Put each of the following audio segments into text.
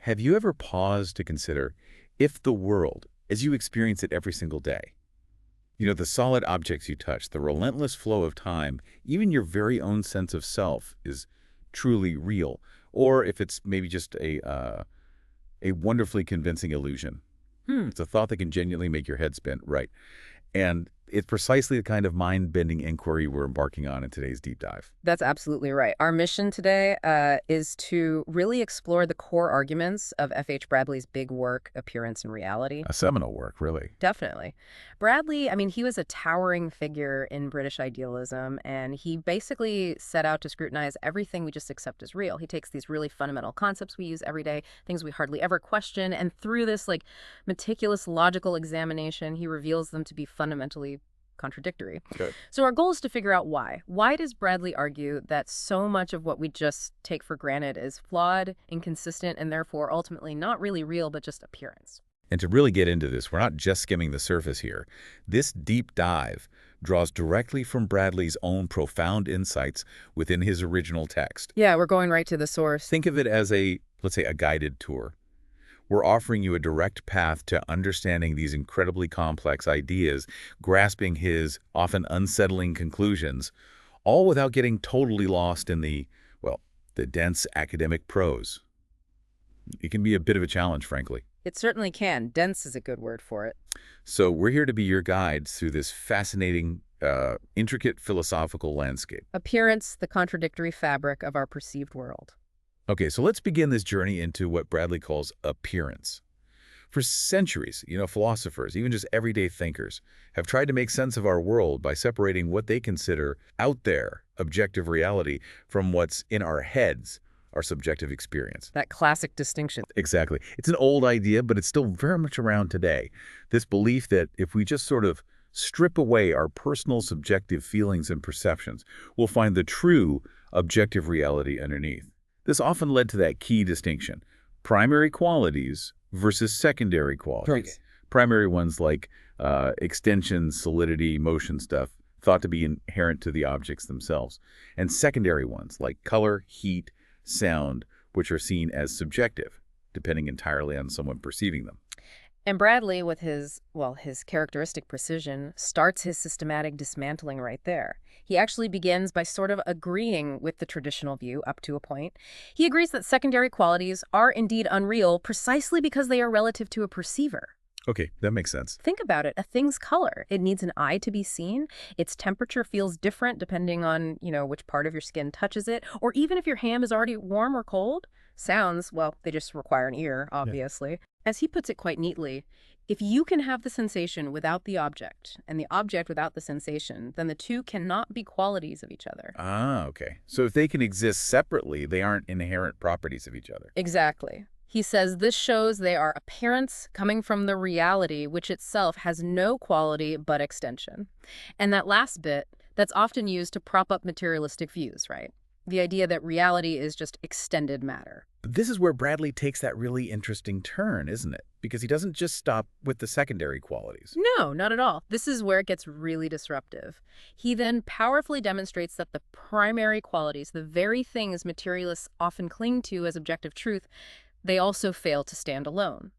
Have you ever paused to consider if the world, as you experience it every single day, the solid objects you touch, the relentless flow of time, even your very own sense of self is truly real, or if it's maybe just a wonderfully convincing illusion? It's a thought that can genuinely make your head spin, right? And it's precisely the kind of mind-bending inquiry we're embarking on in today's deep dive. That's absolutely right. Our mission today is to really explore the core arguments of F.H. Bradley's big work, Appearance and Reality. A seminal work, really. Definitely. Bradley, I mean, he was a towering figure in British idealism, and he basically set out to scrutinize everything we just accept as real. He takes these really fundamental concepts we use every day, things we hardly ever question, and through this meticulous logical examination, he reveals them to be fundamentally contradictory. Good. So our goal is to figure out why. Why does Bradley argue that so much of what we just take for granted is flawed, inconsistent, and therefore ultimately not really real, but just appearance? And to really get into this, we're not just skimming the surface here. This deep dive draws directly from Bradley's own profound insights within his original text. Yeah, we're going right to the source. Think of it as let's say, a guided tour. We're offering you a direct path to understanding these incredibly complex ideas, grasping his often unsettling conclusions, all without getting totally lost in the dense academic prose. It can be a bit of a challenge, frankly. It certainly can. Dense is a good word for it. So we're here to be your guides through this fascinating, intricate philosophical landscape. Appearance, the contradictory fabric of our perceived world. Okay, so let's begin this journey into what Bradley calls appearance. For centuries, philosophers, even just everyday thinkers, have tried to make sense of our world by separating what they consider out there, objective reality, from what's in our heads, our subjective experience. That classic distinction. Exactly. It's an old idea, but it's still very much around today. This belief that if we just sort of strip away our personal subjective feelings and perceptions, we'll find the true objective reality underneath. This often led to that key distinction: primary qualities versus secondary qualities. Right. Primary ones like extension, solidity, motion stuff, thought to be inherent to the objects themselves. And secondary ones like color, heat, sound, which are seen as subjective, depending entirely on someone perceiving them. And Bradley, with his characteristic precision, starts his systematic dismantling right there. He actually begins by sort of agreeing with the traditional view up to a point. He agrees that secondary qualities are indeed unreal precisely because they are relative to a perceiver. Okay, that makes sense. Think about it. A thing's color. It needs an eye to be seen. Its temperature feels different depending on, which part of your skin touches it, or even if your hand is already warm or cold. Sounds, well, they just require an ear, obviously. Yeah. As he puts it quite neatly, if you can have the sensation without the object, and the object without the sensation, then the two cannot be qualities of each other. Ah, okay. So if they can exist separately, they aren't inherent properties of each other. Exactly. He says this shows they are appearance coming from the reality, which itself has no quality but extension. And that last bit, that's often used to prop up materialistic views, right? The idea that reality is just extended matter. But this is where Bradley takes that really interesting turn, isn't it? Because he doesn't just stop with the secondary qualities. No, not at all. This is where it gets really disruptive. He then powerfully demonstrates that the primary qualities, the very things materialists often cling to as objective truth, they also fail to stand alone.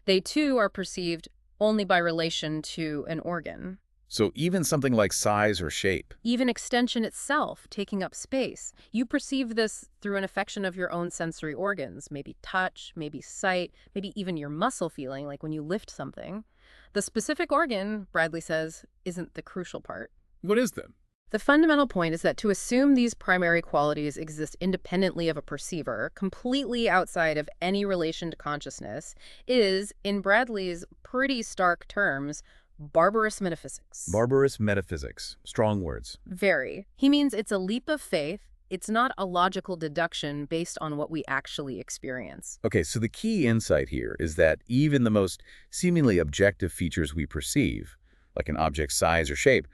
They too are perceived only by relation to an organ. So even something like size or shape. Even extension itself, taking up space. You perceive this through an affection of your own sensory organs, maybe touch, maybe sight, maybe even your muscle feeling, like when you lift something. The specific organ, Bradley says, isn't the crucial part. What is then? The fundamental point is that to assume these primary qualities exist independently of a perceiver, completely outside of any relation to consciousness, is, in Bradley's pretty stark terms, barbarous metaphysics. Barbarous metaphysics. Strong words. Very. He means it's a leap of faith. It's not a logical deduction based on what we actually experience. Okay, so the key insight here is that even the most seemingly objective features we perceive, like an object's size or shape,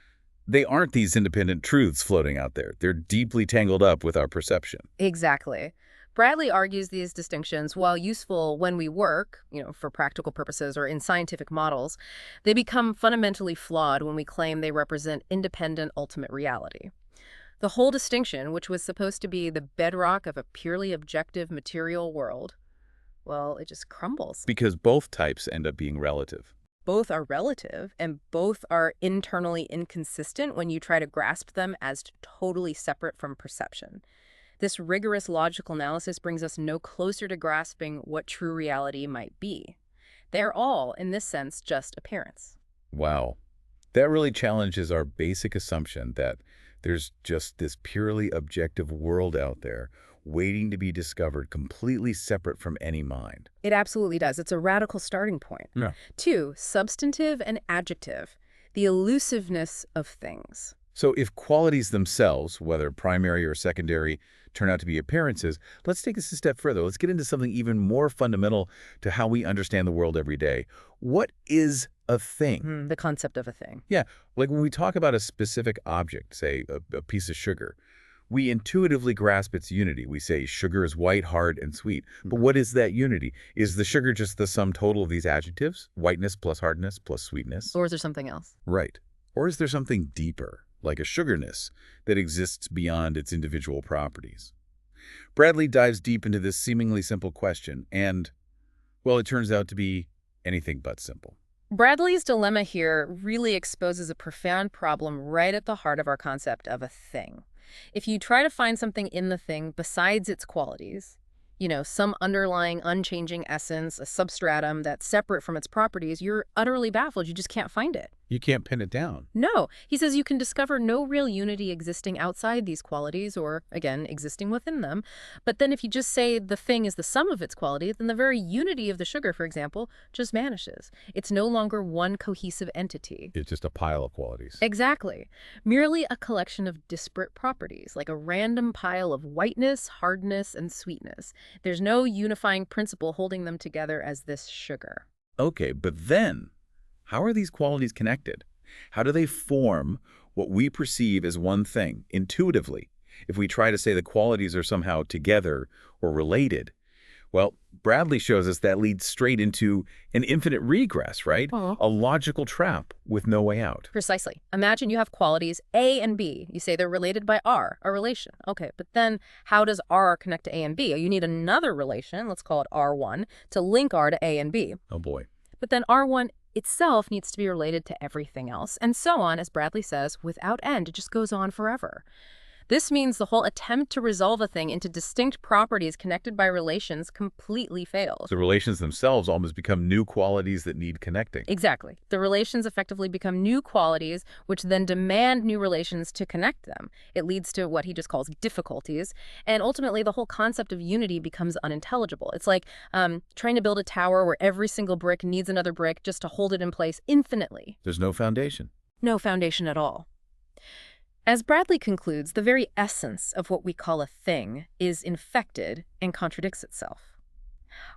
they aren't these independent truths floating out there. They're deeply tangled up with our perception. Exactly. Bradley argues these distinctions, while useful when we work, for practical purposes or in scientific models, they become fundamentally flawed when we claim they represent independent ultimate reality. The whole distinction, which was supposed to be the bedrock of a purely objective material world, Well, it just crumbles. Because both types end up being relative. Both are relative, and both are internally inconsistent when you try to grasp them as totally separate from perception. This rigorous logical analysis brings us no closer to grasping what true reality might be. They're all, in this sense, just appearance. Wow. That really challenges our basic assumption that there's just this purely objective world out there waiting to be discovered completely separate from any mind. It absolutely does. It's a radical starting point. Yeah. 2, substantive and adjective, the elusiveness of things. So if qualities themselves, whether primary or secondary, turn out to be appearances, let's take this a step further. Let's get into something even more fundamental to how we understand the world every day. What is a thing? The concept of a thing. Yeah, like when we talk about a specific object, say a piece of sugar, we intuitively grasp its unity. We say sugar is white, hard, and sweet. But what is that unity? Is the sugar just the sum total of these adjectives? Whiteness plus hardness plus sweetness? Or is there something else? Right. Or is there something deeper, like a sugarness, that exists beyond its individual properties? Bradley dives deep into this seemingly simple question, and, well, it turns out to be anything but simple. Bradley's dilemma here really exposes a profound problem right at the heart of our concept of a thing. If you try to find something in the thing besides its qualities, some underlying unchanging essence, a substratum that's separate from its properties, you're utterly baffled. You just can't find it. You can't pin it down. No. He says you can discover no real unity existing outside these qualities or, again, existing within them. But then if you just say the thing is the sum of its qualities, then the very unity of the sugar, for example, just vanishes. It's no longer one cohesive entity. It's just a pile of qualities. Exactly. Merely a collection of disparate properties, like a random pile of whiteness, hardness, and sweetness. There's no unifying principle holding them together as this sugar. Okay, but then, how are these qualities connected? How do they form what we perceive as one thing, intuitively, if we try to say the qualities are somehow together or related? Well, Bradley shows us that leads straight into an infinite regress, right? A logical trap with no way out. Precisely. Imagine you have qualities A and B. You say they're related by R, a relation. Okay, but then how does R connect to A and B? You need another relation, let's call it R1, to link R to A and B. Oh boy. But then R1 itself needs to be related to everything else, and so on, as Bradley says, without end. It just goes on forever. This means the whole attempt to resolve a thing into distinct properties connected by relations completely fails. The relations themselves almost become new qualities that need connecting. Exactly. The relations effectively become new qualities, which then demand new relations to connect them. It leads to what he just calls difficulties, and ultimately the whole concept of unity becomes unintelligible. It's like trying to build a tower where every single brick needs another brick just to hold it in place infinitely. There's no foundation. No foundation at all. As Bradley concludes, the very essence of what we call a thing is infected and contradicts itself.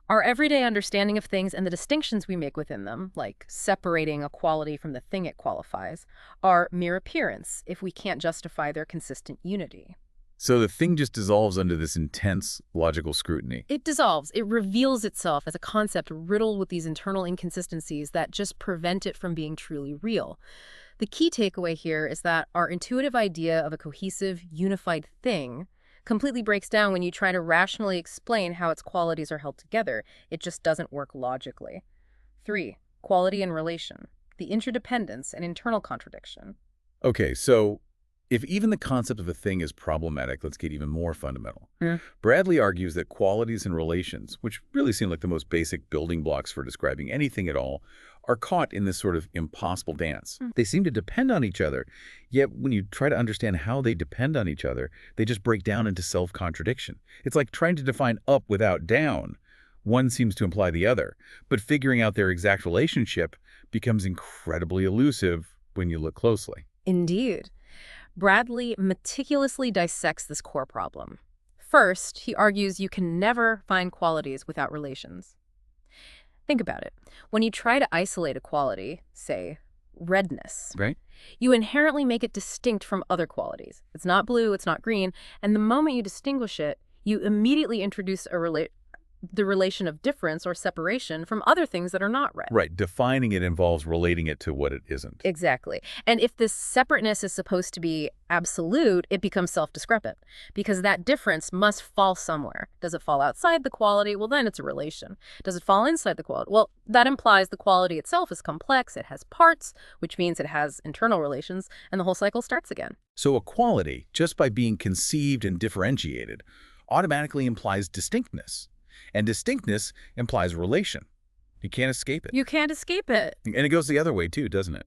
Our everyday understanding of things and the distinctions we make within them, like separating a quality from the thing it qualifies, are mere appearance if we can't justify their consistent unity. So the thing just dissolves under this intense logical scrutiny. It dissolves. It reveals itself as a concept riddled with these internal inconsistencies that just prevent it from being truly real. The key takeaway here is that our intuitive idea of a cohesive, unified thing completely breaks down when you try to rationally explain how its qualities are held together. It just doesn't work logically. 3, quality and relation, the interdependence and internal contradiction. Okay, so if even the concept of a thing is problematic, let's get even more fundamental. Bradley argues that qualities and relations, which really seem like the most basic building blocks for describing anything at all, are caught in this sort of impossible dance. They seem to depend on each other, yet when you try to understand how they depend on each other, they just break down into self-contradiction. It's like trying to define up without down. One seems to imply the other, but figuring out their exact relationship becomes incredibly elusive when you look closely. Indeed. Bradley meticulously dissects this core problem. First, he argues you can never find qualities without relations. Think about it. When you try to isolate a quality, say, redness, Right? you inherently make it distinct from other qualities. It's not blue, it's not green, and the moment you distinguish it, you immediately introduce the relation of difference or separation from other things that are not red. Right. Defining it involves relating it to what it isn't. Exactly. And if this separateness is supposed to be absolute, it becomes self-discrepant because that difference must fall somewhere. Does it fall outside the quality? Well, then it's a relation. Does it fall inside the quality? Well, that implies the quality itself is complex. It has parts, which means it has internal relations, and the whole cycle starts again. So a quality, just by being conceived and differentiated, automatically implies distinctness. And distinctness implies relation. You can't escape it. You can't escape it. And it goes the other way too, doesn't it?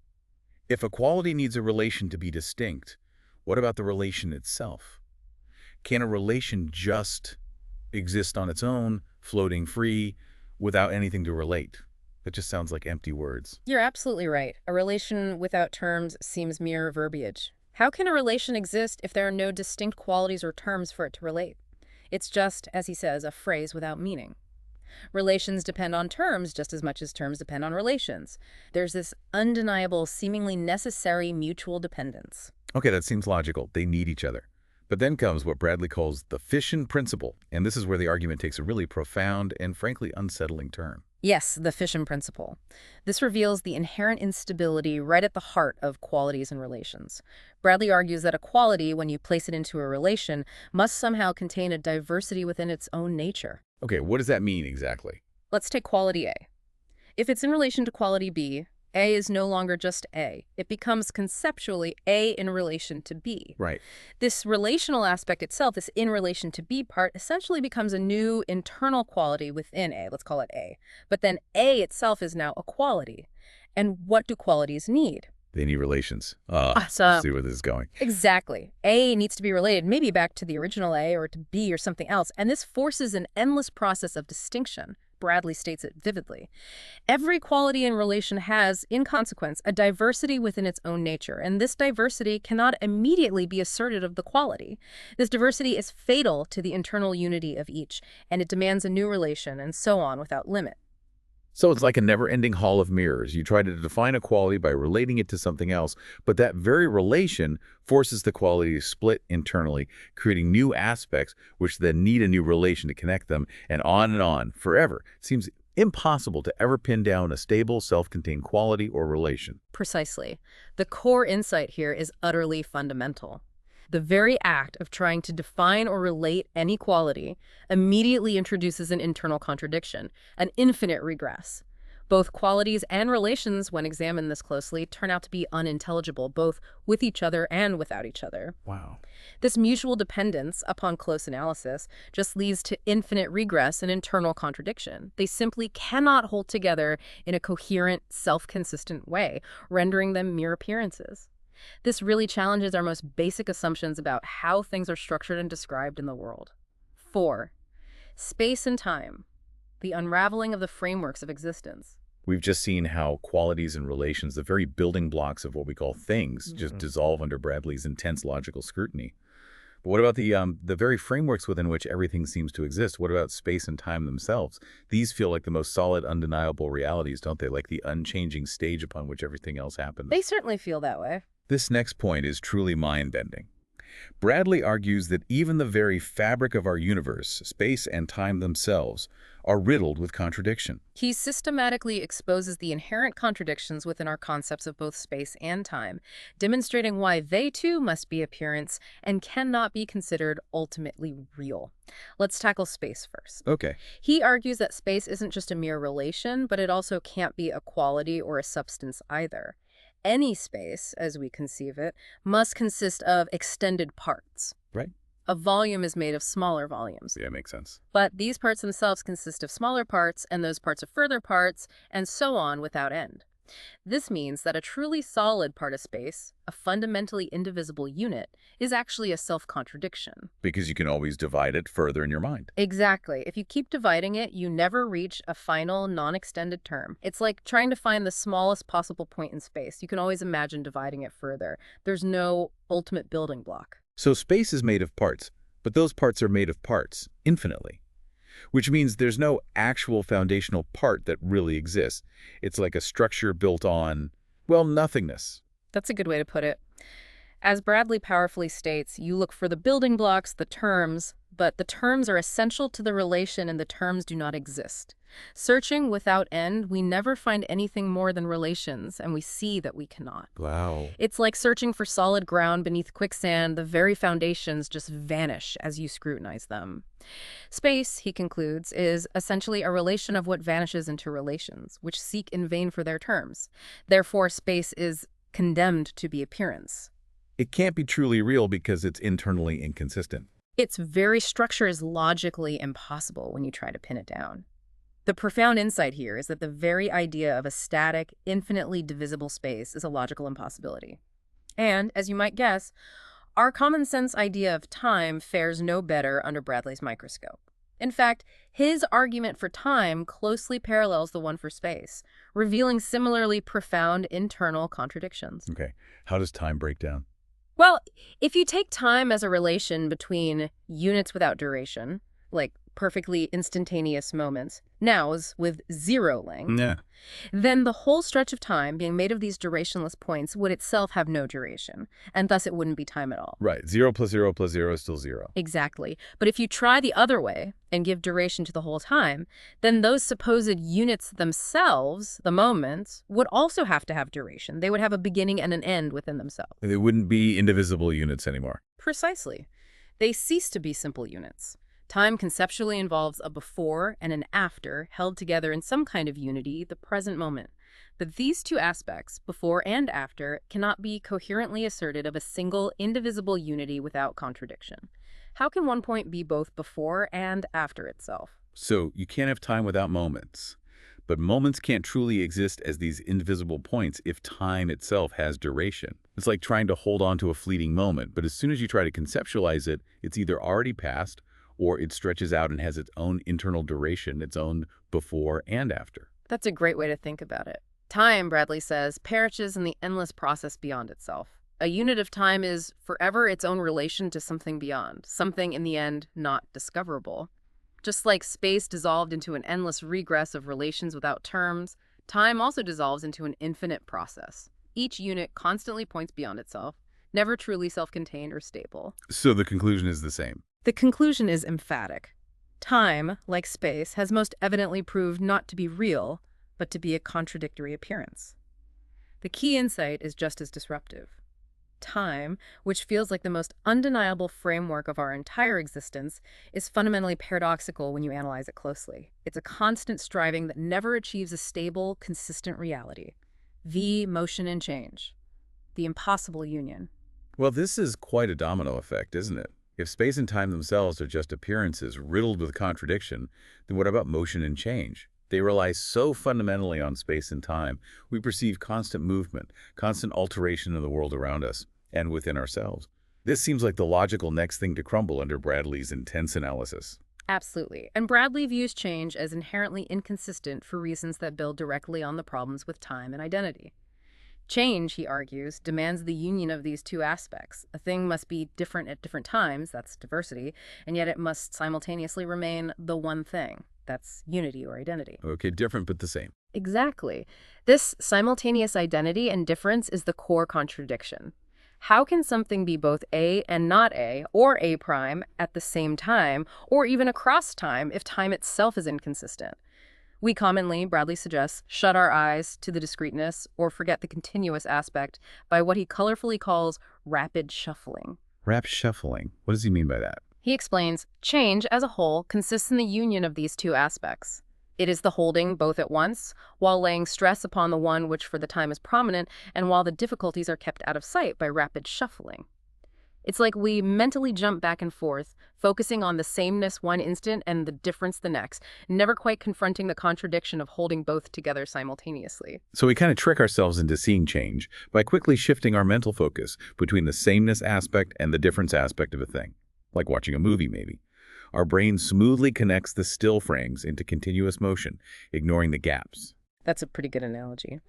If a quality needs a relation to be distinct, what about the relation itself? Can a relation just exist on its own, floating free, without anything to relate? That just sounds like empty words. You're absolutely right. A relation without terms seems mere verbiage. How can a relation exist if there are no distinct qualities or terms for it to relate? It's just, as he says, a phrase without meaning. Relations depend on terms just as much as terms depend on relations. There's this undeniable, seemingly necessary mutual dependence. Okay, that seems logical. They need each other. But then comes what Bradley calls the fission principle, and this is where the argument takes a really profound and frankly unsettling turn. Yes, the fission principle. This reveals the inherent instability right at the heart of qualities and relations. Bradley argues that a quality, when you place it into a relation, must somehow contain a diversity within its own nature. Okay, what does that mean exactly? Let's take quality A. If it's in relation to quality B, A is no longer just A. It becomes conceptually A in relation to B. Right. This relational aspect itself, this in relation to B part, essentially becomes a new internal quality within A. Let's call it A. But then A itself is now a quality. And what do qualities need? They need relations. So See where this is going. exactly. A needs to be related, maybe back to the original A or to B or something else. And this forces an endless process of distinction. Bradley states it vividly. Every quality and relation has, in consequence, a diversity within its own nature, and this diversity cannot immediately be asserted of the quality. This diversity is fatal to the internal unity of each, and it demands a new relation, and so on without limit. So it's like a never-ending hall of mirrors. You try to define a quality by relating it to something else, but that very relation forces the quality to split internally, creating new aspects which then need a new relation to connect them, and on, forever. It seems impossible to ever pin down a stable, self-contained quality or relation. Precisely. The core insight here is utterly fundamental. The very act of trying to define or relate any quality immediately introduces an internal contradiction, an infinite regress. Both qualities and relations, when examined this closely, turn out to be unintelligible, both with each other and without each other. Wow. This mutual dependence, upon close analysis, just leads to infinite regress and internal contradiction. They simply cannot hold together in a coherent, self-consistent way, rendering them mere appearances. This really challenges our most basic assumptions about how things are structured and described in the world. 4. Space and time, the unraveling of the frameworks of existence. We've just seen how qualities and relations, the very building blocks of what we call things, just dissolve under Bradley's intense logical scrutiny. But what about the very frameworks within which everything seems to exist? What about space and time themselves? These feel like the most solid, undeniable realities, don't they? Like the unchanging stage upon which everything else happens. They certainly feel that way. This next point is truly mind-bending. Bradley argues that even the very fabric of our universe, space and time themselves, are riddled with contradiction. He systematically exposes the inherent contradictions within our concepts of both space and time, demonstrating why they too must be appearance and cannot be considered ultimately real. Let's tackle space first. Okay. He argues that space isn't just a mere relation, but it also can't be a quality or a substance either. Any space, as we conceive it, must consist of extended parts. Right. A volume is made of smaller volumes. Yeah, makes sense. But these parts themselves consist of smaller parts, and those parts of further parts, and so on without end. This means that a truly solid part of space, a fundamentally indivisible unit, is actually a self-contradiction. Because you can always divide it further in your mind. Exactly. If you keep dividing it, you never reach a final, non-extended term. It's like trying to find the smallest possible point in space. You can always imagine dividing it further. There's no ultimate building block. So space is made of parts, but those parts are made of parts, infinitely. Which means there's no actual foundational part that really exists. It's like a structure built on, well, nothingness. That's a good way to put it. As Bradley powerfully states, you look for the building blocks, the terms, but the terms are essential to the relation and the terms do not exist. Searching without end, we never find anything more than relations, and we see that we cannot. Wow. It's like searching for solid ground beneath quicksand. The very foundations just vanish as you scrutinize them. Space, he concludes, is essentially a relation of what vanishes into relations, which seek in vain for their terms. Therefore, space is condemned to be appearance. It can't be truly real because it's internally inconsistent. Its very structure is logically impossible when you try to pin it down. The profound insight here is that the very idea of a static, infinitely divisible space is a logical impossibility. And, as you might guess, our common sense idea of time fares no better under Bradley's microscope. In fact, his argument for time closely parallels the one for space, revealing similarly profound internal contradictions. Okay, how does time break down? Well, if you take time as a relation between units without duration, like perfectly instantaneous moments, nows with zero length, Yeah. then the whole stretch of time being made of these durationless points would itself have no duration, and thus it wouldn't be time at all. Right, 0 plus 0 plus 0 is still 0. Exactly. But if you try the other way and give duration to the whole time, then those supposed units themselves, the moments, would also have to have duration. They would have a beginning and an end within themselves. They wouldn't be indivisible units anymore. Precisely. They cease to be simple units. Time conceptually involves a before and an after held together in some kind of unity, the present moment. But these two aspects, before and after, cannot be coherently asserted of a single, indivisible unity without contradiction. How can one point be both before and after itself? So you can't have time without moments. But moments can't truly exist as these indivisible points if time itself has duration. It's like trying to hold on to a fleeting moment, but as soon as you try to conceptualize it, it's either already past or it stretches out and has its own internal duration, its own before and after. That's a great way to think about it. Time, Bradley says, perishes in the endless process beyond itself. A unit of time is forever its own relation to something beyond, something in the end not discoverable. Just like space dissolved into an endless regress of relations without terms, time also dissolves into an infinite process. Each unit constantly points beyond itself, never truly self-contained or stable. So the conclusion is the same. The conclusion is emphatic. Time, like space, has most evidently proved not to be real, but to be a contradictory appearance. The key insight is just as disruptive. Time, which feels like the most undeniable framework of our entire existence, is fundamentally paradoxical when you analyze it closely. It's a constant striving that never achieves a stable, consistent reality. V, motion and change. The impossible union. Well, this is quite a domino effect, isn't it? If space and time themselves are just appearances riddled with contradiction, then what about motion and change? They rely so fundamentally on space and time, we perceive constant movement, constant alteration in the world around us, and within ourselves. This seems like the logical next thing to crumble under Bradley's intense analysis. Absolutely. And Bradley views change as inherently inconsistent for reasons that build directly on the problems with time and identity. Change, he argues, demands the union of these two aspects. A thing must be different at different times, that's diversity, and yet it must simultaneously remain the one thing, that's unity or identity. Okay, different but the same. Exactly. This simultaneous identity and difference is the core contradiction. How can something be both A and not A, or A prime, at the same time, or even across time if time itself is inconsistent? We commonly, Bradley suggests, shut our eyes to the discreteness or forget the continuous aspect by what he colorfully calls rapid shuffling. Rapid shuffling. What does he mean by that? He explains, change as a whole consists in the union of these two aspects. It is the holding both at once, while laying stress upon the one which for the time is prominent, and while the difficulties are kept out of sight by rapid shuffling. It's like we mentally jump back and forth, focusing on the sameness one instant and the difference the next, never quite confronting the contradiction of holding both together simultaneously. So we kind of trick ourselves into seeing change by quickly shifting our mental focus between the sameness aspect and the difference aspect of a thing. Like watching a movie, maybe. Our brain smoothly connects the still frames into continuous motion, ignoring the gaps. That's a pretty good analogy.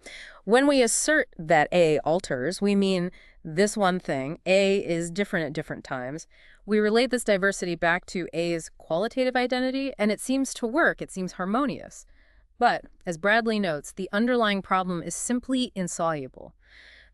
When we assert that A alters, we mean this one thing, A is different at different times. We relate this diversity back to A's qualitative identity, and it seems to work, it seems harmonious. But, as Bradley notes, the underlying problem is simply insoluble.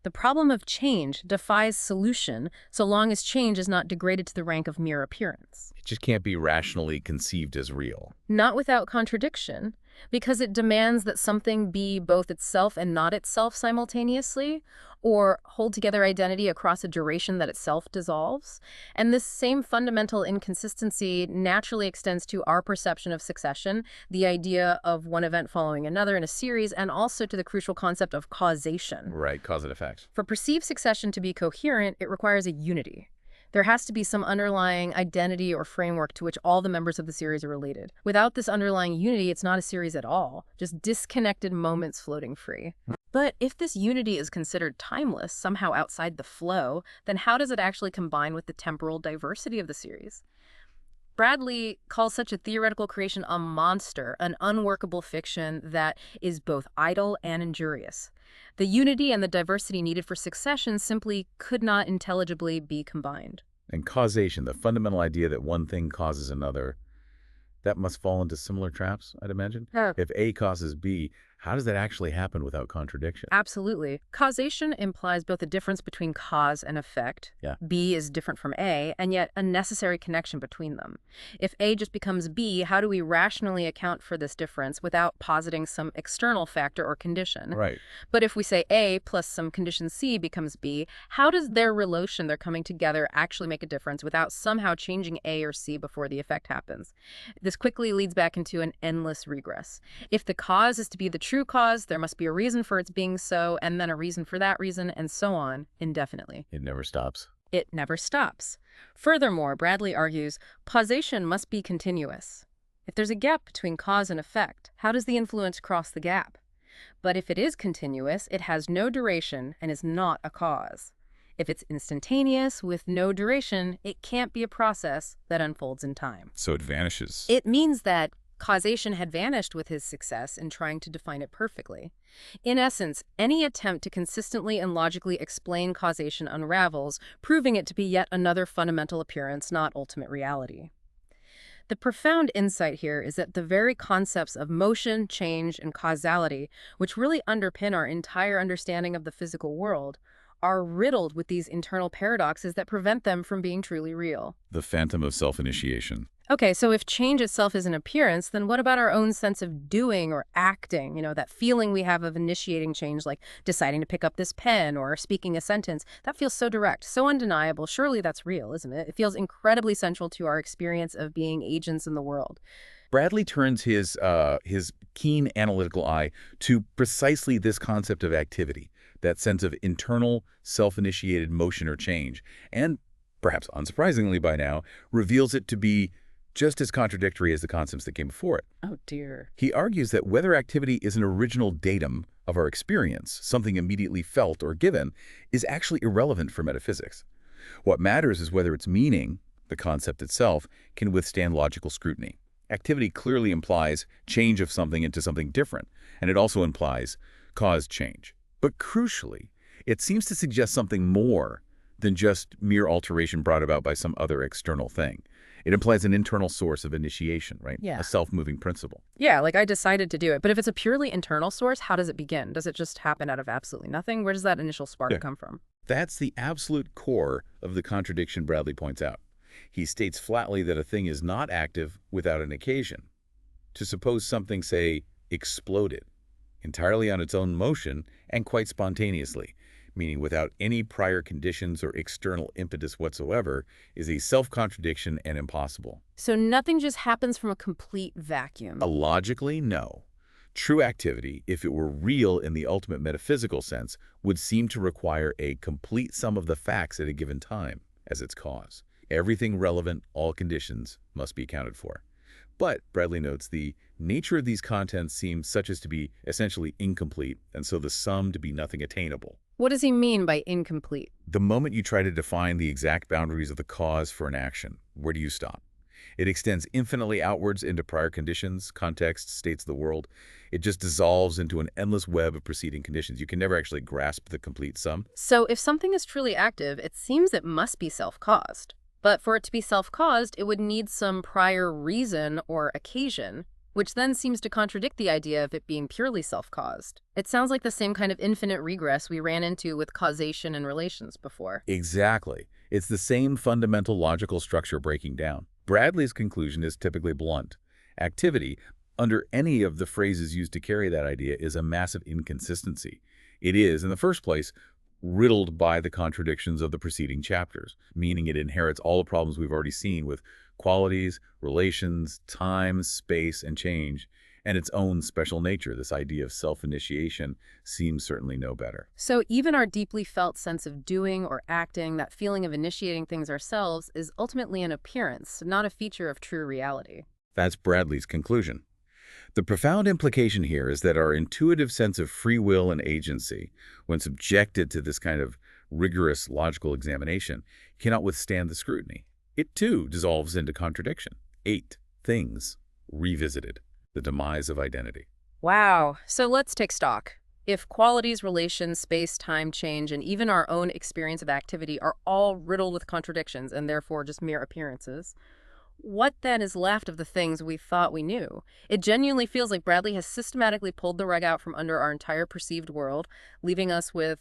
The problem of change defies solution so long as change is not degraded to the rank of mere appearance. It just can't be rationally conceived as real. Not without contradiction, because it demands that something be both itself and not itself simultaneously, or hold together identity across a duration that itself dissolves. And this same fundamental inconsistency naturally extends to our perception of succession, the idea of one event following another in a series, and also to the crucial concept of causation. Right, cause and effect. For perceived succession to be coherent, it requires a unity. There has to be some underlying identity or framework to which all the members of the series are related. Without this underlying unity, it's not a series at all, just disconnected moments floating free. But if this unity is considered timeless, somehow outside the flow, then how does it actually combine with the temporal diversity of the series? Bradley calls such a theoretical creation a monster, an unworkable fiction that is both idle and injurious. The unity and the diversity needed for succession simply could not intelligibly be combined. And causation, the fundamental idea that one thing causes another, that must fall into similar traps, I'd imagine. Yeah. If A causes B, how does that actually happen without contradiction? Absolutely. Causation implies both a difference between cause and effect. Yeah. B is different from A, and yet a necessary connection between them. If A just becomes B, how do we rationally account for this difference without positing some external factor or condition? Right. But if we say A plus some condition C becomes B, how does their relation, their coming together, actually make a difference without somehow changing A or C before the effect happens? This quickly leads back into an endless regress. If the cause is to be the true cause, there must be a reason for its being so, and then a reason for that reason, and so on, indefinitely. It never stops. It never stops. Furthermore, Bradley argues, causation must be continuous. If there's a gap between cause and effect, how does the influence cross the gap? But if it is continuous, it has no duration and is not a cause. If it's instantaneous with no duration, it can't be a process that unfolds in time. So it vanishes. It means that causation had vanished with his success in trying to define it perfectly. In essence, any attempt to consistently and logically explain causation unravels, proving it to be yet another fundamental appearance, not ultimate reality. The profound insight here is that the very concepts of motion, change, and causality, which really underpin our entire understanding of the physical world, are riddled with these internal paradoxes that prevent them from being truly real. The phantom of self-initiation. Okay, so if change itself is an appearance, then what about our own sense of doing or acting? That feeling we have of initiating change, like deciding to pick up this pen or speaking a sentence. That feels so direct, so undeniable. Surely that's real, isn't it? It feels incredibly central to our experience of being agents in the world. Bradley turns his keen analytical eye to precisely this concept of activity, that sense of internal, self-initiated motion or change, and, perhaps unsurprisingly by now, reveals it to be just as contradictory as the concepts that came before it. Oh, dear. He argues that whether activity is an original datum of our experience, something immediately felt or given, is actually irrelevant for metaphysics. What matters is whether its meaning, the concept itself, can withstand logical scrutiny. Activity clearly implies change of something into something different, and it also implies caused change. But crucially, it seems to suggest something more than just mere alteration brought about by some other external thing. It implies an internal source of initiation, right? Yeah. A self-moving principle. Yeah, like I decided to do it. But if it's a purely internal source, how does it begin? Does it just happen out of absolutely nothing? Where does that initial spark come from? That's the absolute core of the contradiction Bradley points out. He states flatly that a thing is not active without an occasion. To suppose something, say, exploded entirely on its own motion and quite spontaneously, meaning without any prior conditions or external impetus whatsoever, is a self-contradiction and impossible. So nothing just happens from a complete vacuum. Logically, no. True activity, if it were real in the ultimate metaphysical sense, would seem to require a complete sum of the facts at a given time as its cause. Everything relevant, all conditions, must be accounted for. But, Bradley notes, the nature of these contents seems such as to be essentially incomplete, and so the sum to be nothing attainable. What does he mean by incomplete? The moment you try to define the exact boundaries of the cause for an action, where do you stop? It extends infinitely outwards into prior conditions, contexts, states of the world. It just dissolves into an endless web of preceding conditions. You can never actually grasp the complete sum. So if something is truly active, it seems it must be self-caused. But for it to be self-caused, it would need some prior reason or occasion. which then seems to contradict the idea of it being purely self-caused. It sounds like the same kind of infinite regress we ran into with causation and relations before. Exactly. It's the same fundamental logical structure breaking down. Bradley's conclusion is typically blunt. Activity, under any of the phrases used to carry that idea, is a massive inconsistency. It is, in the first place, riddled by the contradictions of the preceding chapters, meaning it inherits all the problems we've already seen with qualities, relations, time, space, and change, and its own special nature. This idea of self-initiation seems certainly no better. So even our deeply felt sense of doing or acting, that feeling of initiating things ourselves, is ultimately an appearance, not a feature of true reality. That's Bradley's conclusion. The profound implication here is that our intuitive sense of free will and agency, when subjected to this kind of rigorous logical examination, cannot withstand the scrutiny. It too dissolves into contradiction. 8. Things revisited. The demise of identity. Wow. So let's take stock. If qualities, relations, space, time, change, and even our own experience of activity are all riddled with contradictions and therefore just mere appearances, what then is left of the things we thought we knew? It genuinely feels like Bradley has systematically pulled the rug out from under our entire perceived world, leaving us with,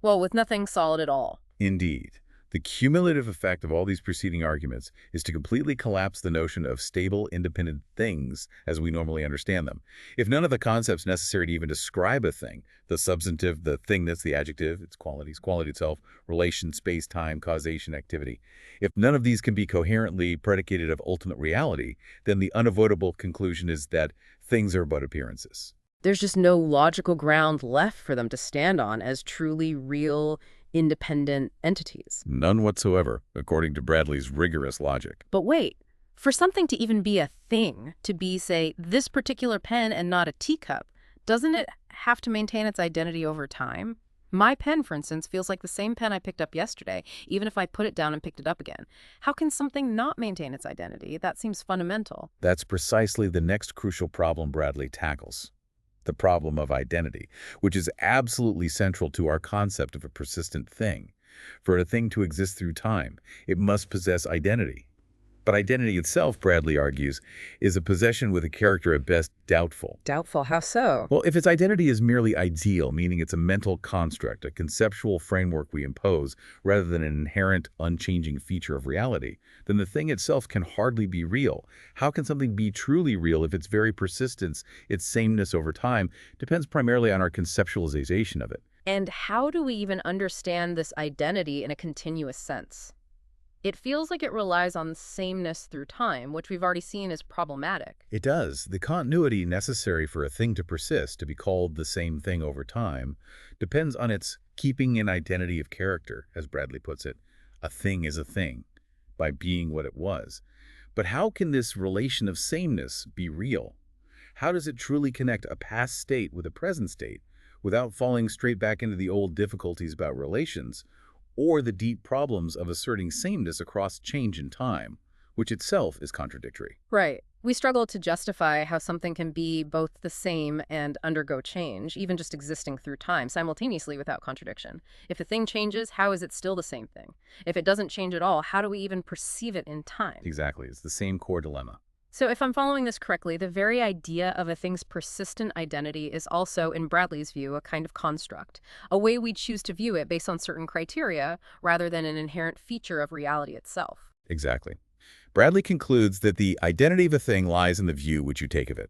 well, with nothing solid at all. Indeed. The cumulative effect of all these preceding arguments is to completely collapse the notion of stable, independent things as we normally understand them. If none of the concepts necessary to even describe a thing, the substantive, the thingness, the adjective, its qualities, quality itself, relation, space, time, causation, activity, if none of these can be coherently predicated of ultimate reality, then the unavoidable conclusion is that things are but appearances. There's just no logical ground left for them to stand on as truly real, independent entities. None whatsoever, according to Bradley's rigorous logic. But wait, for something to even be a thing, to be, say, this particular pen and not a teacup, doesn't it have to maintain its identity over time? My pen, for instance, feels like the same pen I picked up yesterday, even if I put it down and picked it up again. How can something not maintain its identity? That seems fundamental. That's precisely the next crucial problem Bradley tackles. The problem of identity, which is absolutely central to our concept of a persistent thing. For a thing to exist through time, it must possess identity. But identity itself, Bradley argues, is a possession with a character at best doubtful. Doubtful. How so? Well, if its identity is merely ideal, meaning it's a mental construct, a conceptual framework we impose, rather than an inherent, unchanging feature of reality, then the thing itself can hardly be real. How can something be truly real if its very persistence, its sameness over time, depends primarily on our conceptualization of it? And how do we even understand this identity in a continuous sense? It feels like it relies on sameness through time, which we've already seen is problematic. It does. The continuity necessary for a thing to persist, to be called the same thing over time, depends on its keeping an identity of character, as Bradley puts it. A thing is a thing, by being what it was. But how can this relation of sameness be real? How does it truly connect a past state with a present state, without falling straight back into the old difficulties about relations, or the deep problems of asserting sameness across change in time, which itself is contradictory? Right. We struggle to justify how something can be both the same and undergo change, even just existing through time, simultaneously without contradiction. If the thing changes, how is it still the same thing? If it doesn't change at all, how do we even perceive it in time? Exactly. It's the same core dilemma. So if I'm following this correctly, the very idea of a thing's persistent identity is also, in Bradley's view, a kind of construct, a way we choose to view it based on certain criteria rather than an inherent feature of reality itself. Exactly. Bradley concludes that the identity of a thing lies in the view which you take of it.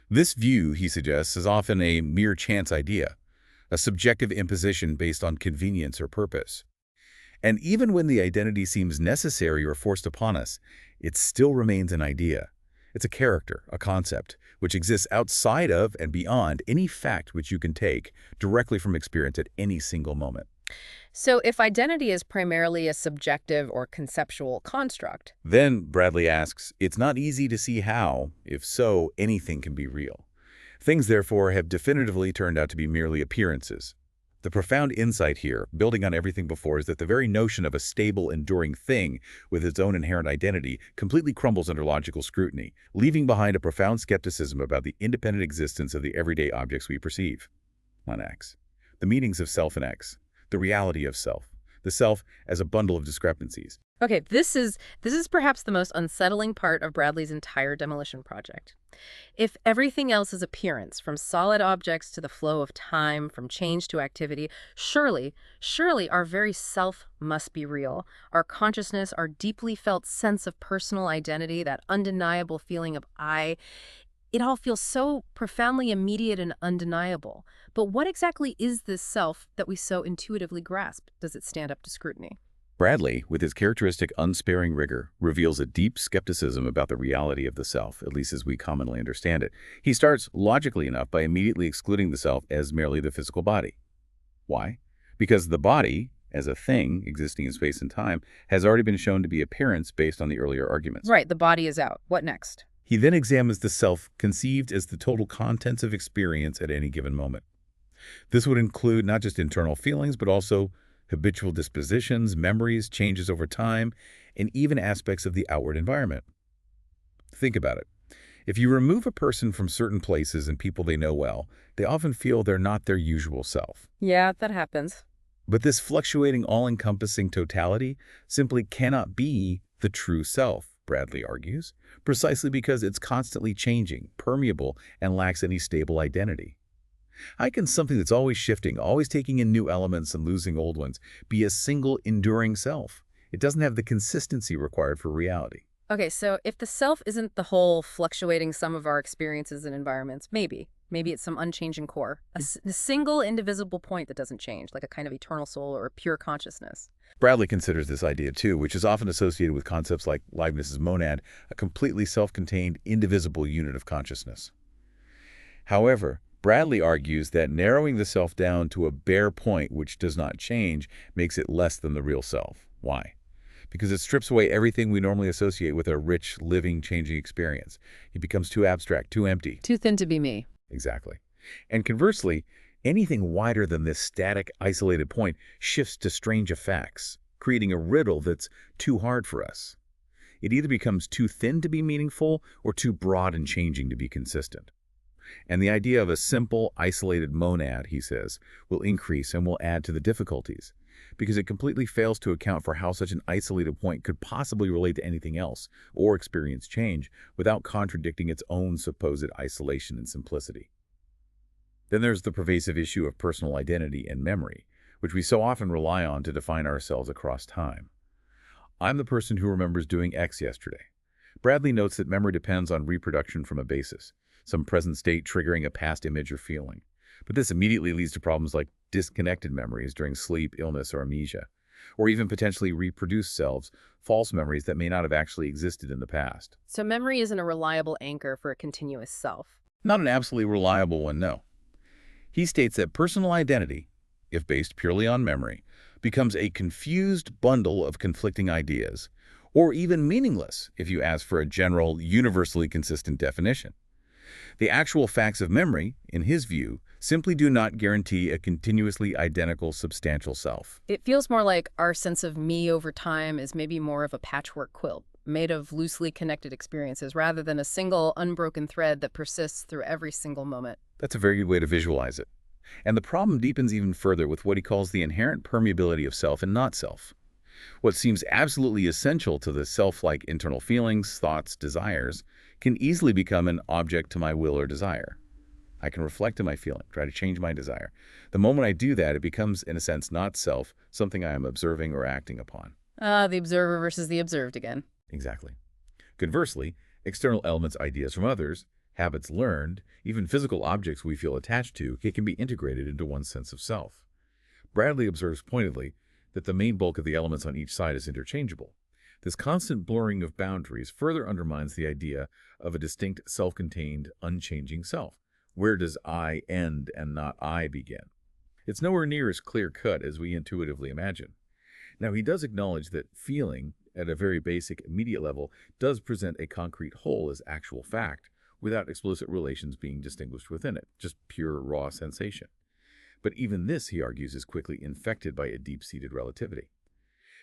This view, he suggests, is often a mere chance idea, a subjective imposition based on convenience or purpose. And even when the identity seems necessary or forced upon us, it still remains an idea. It's a character, a concept, which exists outside of and beyond any fact which you can take directly from experience at any single moment. So if identity is primarily a subjective or conceptual construct, Then, Bradley asks, it's not easy to see how, if so, anything can be real. Things, therefore, have definitively turned out to be merely appearances. The profound insight here, building on everything before, is that the very notion of a stable, enduring thing with its own inherent identity completely crumbles under logical scrutiny, leaving behind a profound skepticism about the independent existence of the everyday objects we perceive. On X. The meanings of self and X. The reality of self. the self as a bundle of discrepancies. Okay, this is perhaps the most unsettling part of Bradley's entire demolition project. If everything else is appearance, from solid objects to the flow of time, from change to activity, surely our very self must be real. Our consciousness, our deeply felt sense of personal identity, that undeniable feeling of I, it all feels so profoundly immediate and undeniable. But what exactly is this self that we so intuitively grasp? Does it stand up to scrutiny? Bradley, with his characteristic unsparing rigor, reveals a deep skepticism about the reality of the self, at least as we commonly understand it. He starts, logically enough, by immediately excluding the self as merely the physical body. Why? Because the body, as a thing existing in space and time, has already been shown to be appearance based on the earlier arguments. Right, the body is out. What next? He then examines the self conceived as the total contents of experience at any given moment. This would include not just internal feelings, but also habitual dispositions, memories, changes over time, and even aspects of the outward environment. Think about it. If you remove a person from certain places and people they know well, they often feel they're not their usual self. Yeah, that happens. But this fluctuating, all-encompassing totality simply cannot be the true self, Bradley argues, precisely because it's constantly changing, permeable, and lacks any stable identity. How can something that's always shifting, always taking in new elements and losing old ones, be a single enduring self? It doesn't have the consistency required for reality. Okay, so if the self isn't the whole fluctuating sum of our experiences and environments, maybe it's some unchanging core, a single indivisible point that doesn't change, like a kind of eternal soul or pure consciousness. Bradley considers this idea too, which is often associated with concepts like Leibniz's monad, a completely self-contained, indivisible unit of consciousness. However, Bradley argues that narrowing the self down to a bare point which does not change makes it less than the real self. Why? Because it strips away everything we normally associate with a rich, living, changing experience. It becomes too abstract, too empty. Too thin to be me. Exactly. And conversely, anything wider than this static, isolated point shifts to strange effects, creating a riddle that's too hard for us. It either becomes too thin to be meaningful or too broad and changing to be consistent. And the idea of a simple, isolated monad, he says, will increase and will add to the difficulties, because it completely fails to account for how such an isolated point could possibly relate to anything else or experience change without contradicting its own supposed isolation and simplicity. Then there's the pervasive issue of personal identity and memory, which we so often rely on to define ourselves across time. I'm the person who remembers doing X yesterday. Bradley notes that memory depends on reproduction from a basis, some present state triggering a past image or feeling. But this immediately leads to problems like disconnected memories during sleep, illness, or amnesia, or even potentially reproduced selves, false memories that may not have actually existed in the past. So memory isn't a reliable anchor for a continuous self. Not an absolutely reliable one, no. He states that personal identity, if based purely on memory, becomes a confused bundle of conflicting ideas, or even meaningless if you ask for a general, universally consistent definition. The actual facts of memory, in his view, simply do not guarantee a continuously identical substantial self. It feels more like our sense of me over time is maybe more of a patchwork quilt, made of loosely connected experiences rather than a single, unbroken thread that persists through every single moment. That's a very good way to visualize it. And the problem deepens even further with what he calls the inherent permeability of self and not self. What seems absolutely essential to the self-like internal feelings, thoughts, desires, can easily become an object to my will or desire. I can reflect on my feeling, try to change my desire. The moment I do that, it becomes, in a sense, not self, something I am observing or acting upon. The observer versus the observed again. Exactly. Conversely, external elements, ideas from others, habits learned, even physical objects we feel attached to, can be integrated into one's sense of self. Bradley observes pointedly that the main bulk of the elements on each side is interchangeable. This constant blurring of boundaries further undermines the idea of a distinct, self-contained, unchanging self. Where does I end and not I begin? It's nowhere near as clear-cut as we intuitively imagine. Now, he does acknowledge that feeling, at a very basic, immediate level, does present a concrete whole as actual fact, without explicit relations being distinguished within it, just pure, raw sensation. But even this, he argues, is quickly infected by a deep-seated relativity.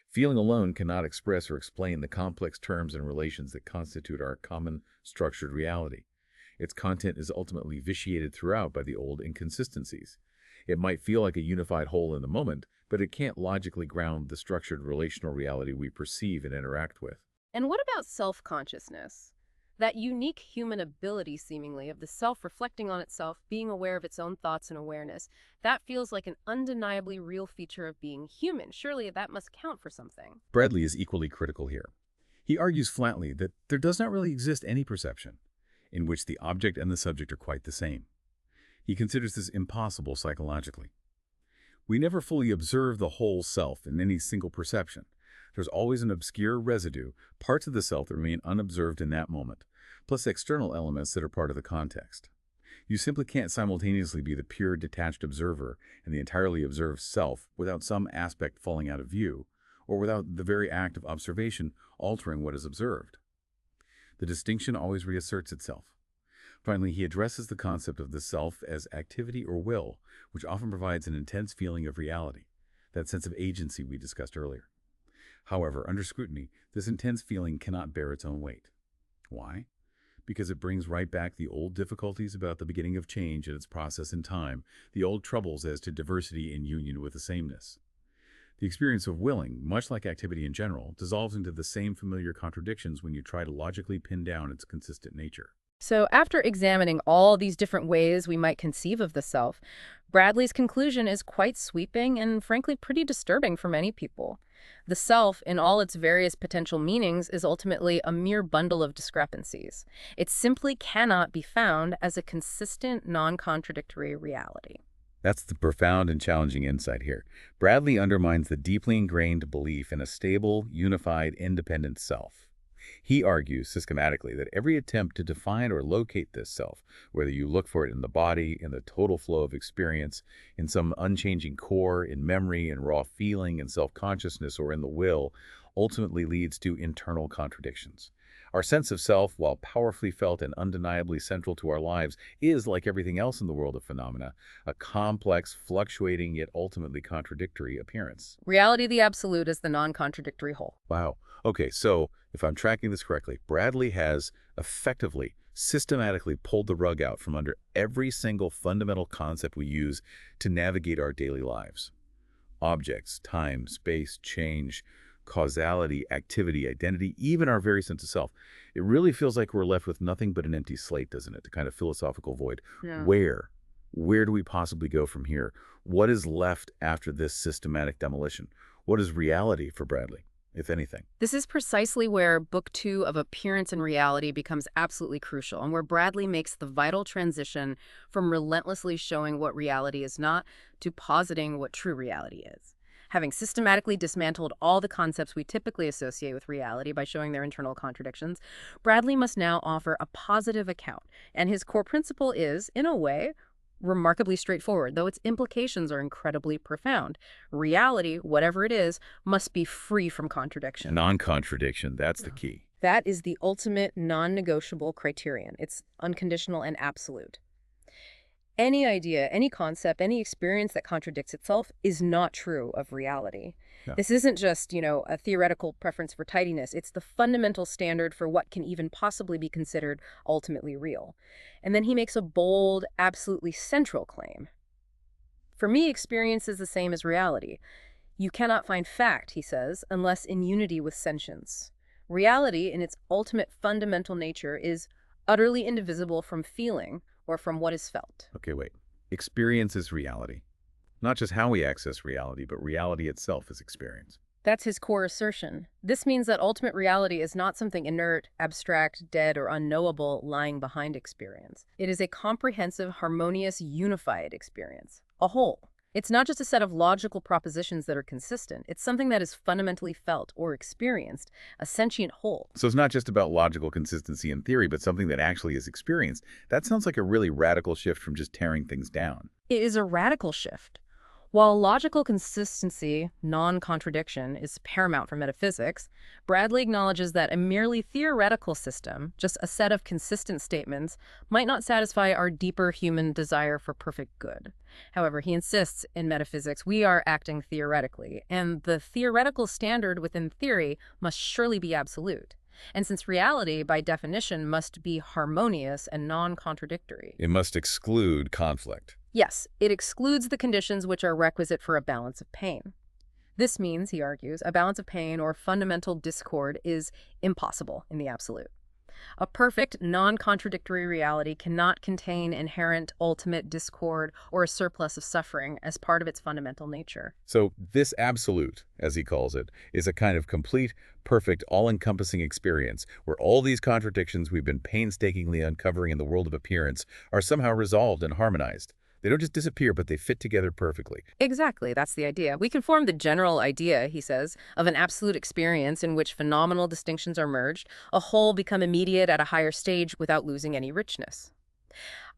Feeling alone cannot express or explain the complex terms and relations that constitute our common, structured reality. Its content is ultimately vitiated throughout by the old inconsistencies. It might feel like a unified whole in the moment, but it can't logically ground the structured relational reality we perceive and interact with. And what about self-consciousness? That unique human ability, seemingly, of the self reflecting on itself, being aware of its own thoughts and awareness, that feels like an undeniably real feature of being human. Surely that must count for something. Bradley is equally critical here. He argues flatly that there does not really exist any perception in which the object and the subject are quite the same. He considers this impossible psychologically. We never fully observe the whole self in any single perception. There's always an obscure residue, parts of the self that remain unobserved in that moment, plus external elements that are part of the context. You simply can't simultaneously be the pure detached observer and the entirely observed self without some aspect falling out of view, or without the very act of observation altering what is observed. The distinction always reasserts itself. Finally, he addresses the concept of the self as activity or will, which often provides an intense feeling of reality, that sense of agency we discussed earlier. However, under scrutiny, this intense feeling cannot bear its own weight. Why? Because it brings right back the old difficulties about the beginning of change and its process in time, the old troubles as to diversity in union with the sameness. The experience of willing, much like activity in general, dissolves into the same familiar contradictions when you try to logically pin down its consistent nature. So, after examining all these different ways we might conceive of the self, Bradley's conclusion is quite sweeping and, frankly, pretty disturbing for many people. The self, in all its various potential meanings, is ultimately a mere bundle of discrepancies. It simply cannot be found as a consistent, non-contradictory reality. That's the profound and challenging insight here. Bradley undermines the deeply ingrained belief in a stable, unified, independent self. He argues systematically that every attempt to define or locate this self, whether you look for it in the body, in the total flow of experience, in some unchanging core, in memory, in raw feeling, in self-consciousness, or in the will, ultimately leads to internal contradictions. Our sense of self, while powerfully felt and undeniably central to our lives, is, like everything else in the world of phenomena, a complex, fluctuating, yet ultimately contradictory appearance. Reality the absolute is the non-contradictory whole. Wow. Okay, so if I'm tracking this correctly, Bradley has effectively, systematically pulled the rug out from under every single fundamental concept we use to navigate our daily lives. Objects, time, space, change, causality, activity, identity, even our very sense of self. It really feels like we're left with nothing but an empty slate, doesn't it? The kind of philosophical void. Yeah. Where? Where do we possibly go from here? What is left after this systematic demolition? What is reality for Bradley, if anything? This is precisely where Book 2 of Appearance and Reality becomes absolutely crucial, and where Bradley makes the vital transition from relentlessly showing what reality is not to positing what true reality is. Having systematically dismantled all the concepts we typically associate with reality by showing their internal contradictions, Bradley must now offer a positive account, and his core principle is, in a way, remarkably straightforward, though its implications are incredibly profound. Reality, whatever it is, must be free from contradiction. Non-contradiction, that's the key. That is the ultimate non-negotiable criterion. It's unconditional and absolute. Any idea, any concept, any experience that contradicts itself is not true of reality. Yeah. This isn't just, a theoretical preference for tidiness. It's the fundamental standard for what can even possibly be considered ultimately real. And then he makes a bold, absolutely central claim. For me, experience is the same as reality. You cannot find fact, he says, unless in unity with sentience. Reality, in its ultimate fundamental nature, is utterly indivisible from feeling or from what is felt. Okay, wait. Experience is reality. Not just how we access reality, but reality itself is experience. That's his core assertion. This means that ultimate reality is not something inert, abstract, dead, or unknowable lying behind experience. It is a comprehensive, harmonious, unified experience, a whole. It's not just a set of logical propositions that are consistent. It's something that is fundamentally felt or experienced, a sentient whole. So it's not just about logical consistency in theory, but something that actually is experienced. That sounds like a really radical shift from just tearing things down. It is a radical shift. While logical consistency, non-contradiction, is paramount for metaphysics, Bradley acknowledges that a merely theoretical system, just a set of consistent statements, might not satisfy our deeper human desire for perfect good. However, he insists in metaphysics we are acting theoretically, and the theoretical standard within theory must surely be absolute. And since reality, by definition, must be harmonious and non-contradictory. It must exclude conflict. Yes, it excludes the conditions which are requisite for a balance of pain. This means, he argues, a balance of pain or fundamental discord is impossible in the absolute. A perfect, non-contradictory reality cannot contain inherent ultimate discord or a surplus of suffering as part of its fundamental nature. So this absolute, as he calls it, is a kind of complete, perfect, all-encompassing experience where all these contradictions we've been painstakingly uncovering in the world of appearance are somehow resolved and harmonized. They don't just disappear, but they fit together perfectly. Exactly, that's the idea. We can form the general idea, he says, of an absolute experience in which phenomenal distinctions are merged, a whole become immediate at a higher stage without losing any richness.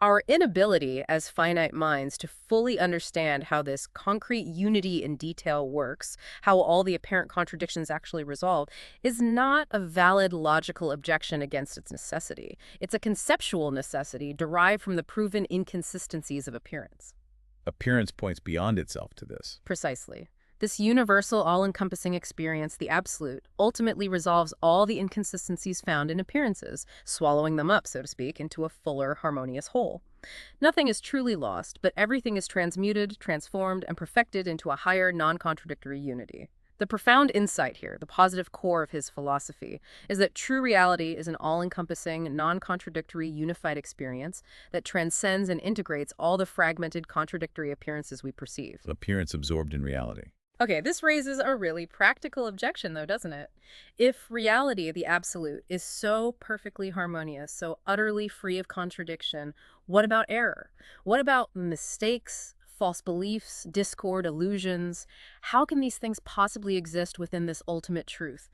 Our inability as finite minds to fully understand how this concrete unity in detail works, how all the apparent contradictions actually resolve, is not a valid logical objection against its necessity. It's a conceptual necessity derived from the proven inconsistencies of appearance. Appearance points beyond itself to this. Precisely. This universal, all-encompassing experience, the absolute, ultimately resolves all the inconsistencies found in appearances, swallowing them up, so to speak, into a fuller, harmonious whole. Nothing is truly lost, but everything is transmuted, transformed, and perfected into a higher, non-contradictory unity. The profound insight here, the positive core of his philosophy, is that true reality is an all-encompassing, non-contradictory, unified experience that transcends and integrates all the fragmented, contradictory appearances we perceive. Appearance absorbed in reality. Okay, this raises a really practical objection, though, doesn't it? If reality, the absolute, is so perfectly harmonious, so utterly free of contradiction, what about error? What about mistakes, false beliefs, discord, illusions? How can these things possibly exist within this ultimate truth?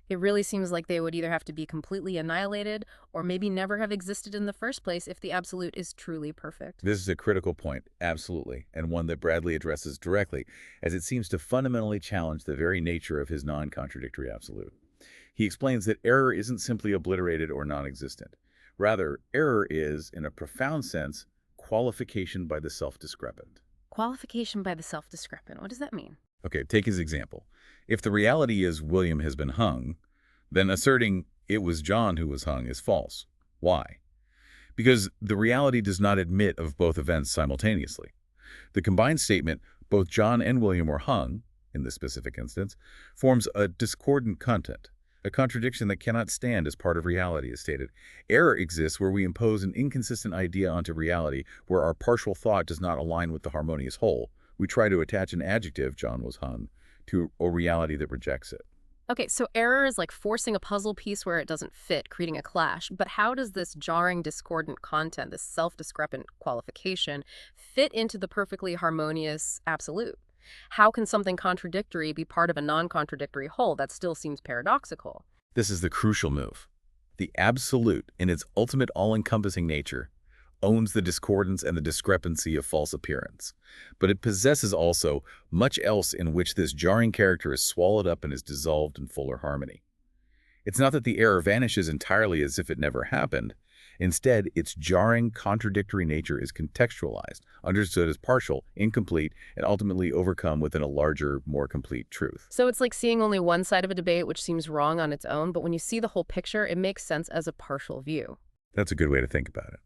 It really seems like they would either have to be completely annihilated or maybe never have existed in the first place if the absolute is truly perfect. This is a critical point, absolutely, and one that Bradley addresses directly, as it seems to fundamentally challenge the very nature of his non-contradictory absolute. He explains that error isn't simply obliterated or non-existent. Rather, error is, in a profound sense, qualification by the self-discrepant. Qualification by the self-discrepant. What does that mean? Okay, take his example. If the reality is William has been hung, then asserting it was John who was hung is false. Why? Because the reality does not admit of both events simultaneously. The combined statement, both John and William were hung, in this specific instance, forms a discordant content, a contradiction that cannot stand as part of reality, as stated. Error exists where we impose an inconsistent idea onto reality, where our partial thought does not align with the harmonious whole. We try to attach an adjective, John was hung, to a reality that rejects it. Okay, so error is like forcing a puzzle piece where it doesn't fit, creating a clash. But how does this jarring, discordant content, this self-discrepant qualification, fit into the perfectly harmonious absolute? How can something contradictory be part of a non-contradictory whole? That still seems paradoxical. This is the crucial move. The absolute, in its ultimate all-encompassing nature, owns the discordance and the discrepancy of false appearance. But it possesses also much else in which this jarring character is swallowed up and is dissolved in fuller harmony. It's not that the error vanishes entirely as if it never happened. Instead, its jarring, contradictory nature is contextualized, understood as partial, incomplete, and ultimately overcome within a larger, more complete truth. So it's like seeing only one side of a debate which seems wrong on its own, but when you see the whole picture, it makes sense as a partial view. That's a good way to think about it.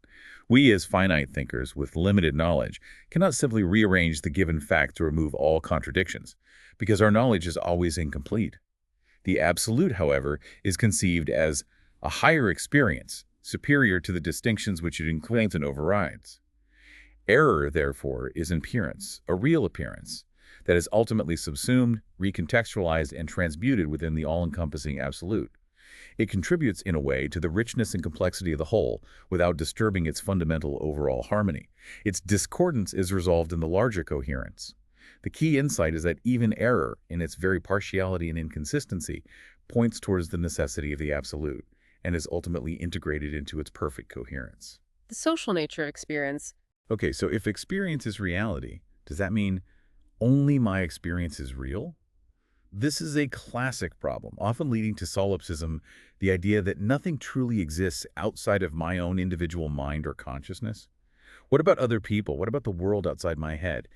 We, as finite thinkers with limited knowledge, cannot simply rearrange the given fact to remove all contradictions, because our knowledge is always incomplete. The absolute, however, is conceived as a higher experience, superior to the distinctions which it includes and overrides. Error, therefore, is appearance, a real appearance, that is ultimately subsumed, recontextualized, and transmuted within the all-encompassing absolute. It contributes, in a way, to the richness and complexity of the whole without disturbing its fundamental overall harmony. Its discordance is resolved in the larger coherence. The key insight is that even error, in its very partiality and inconsistency, points towards the necessity of the absolute and is ultimately integrated into its perfect coherence. The social nature of experience. Okay, so if experience is reality, does that mean only my experience is real? This is a classic problem, often leading to solipsism, the idea that nothing truly exists outside of my own individual mind or consciousness. What about other people? What about the world outside my head?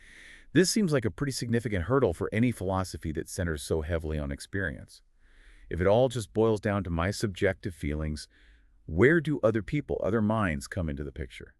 This seems like a pretty significant hurdle for any philosophy that centers so heavily on experience. If it all just boils down to my subjective feelings, where do other people, other minds come into the picture?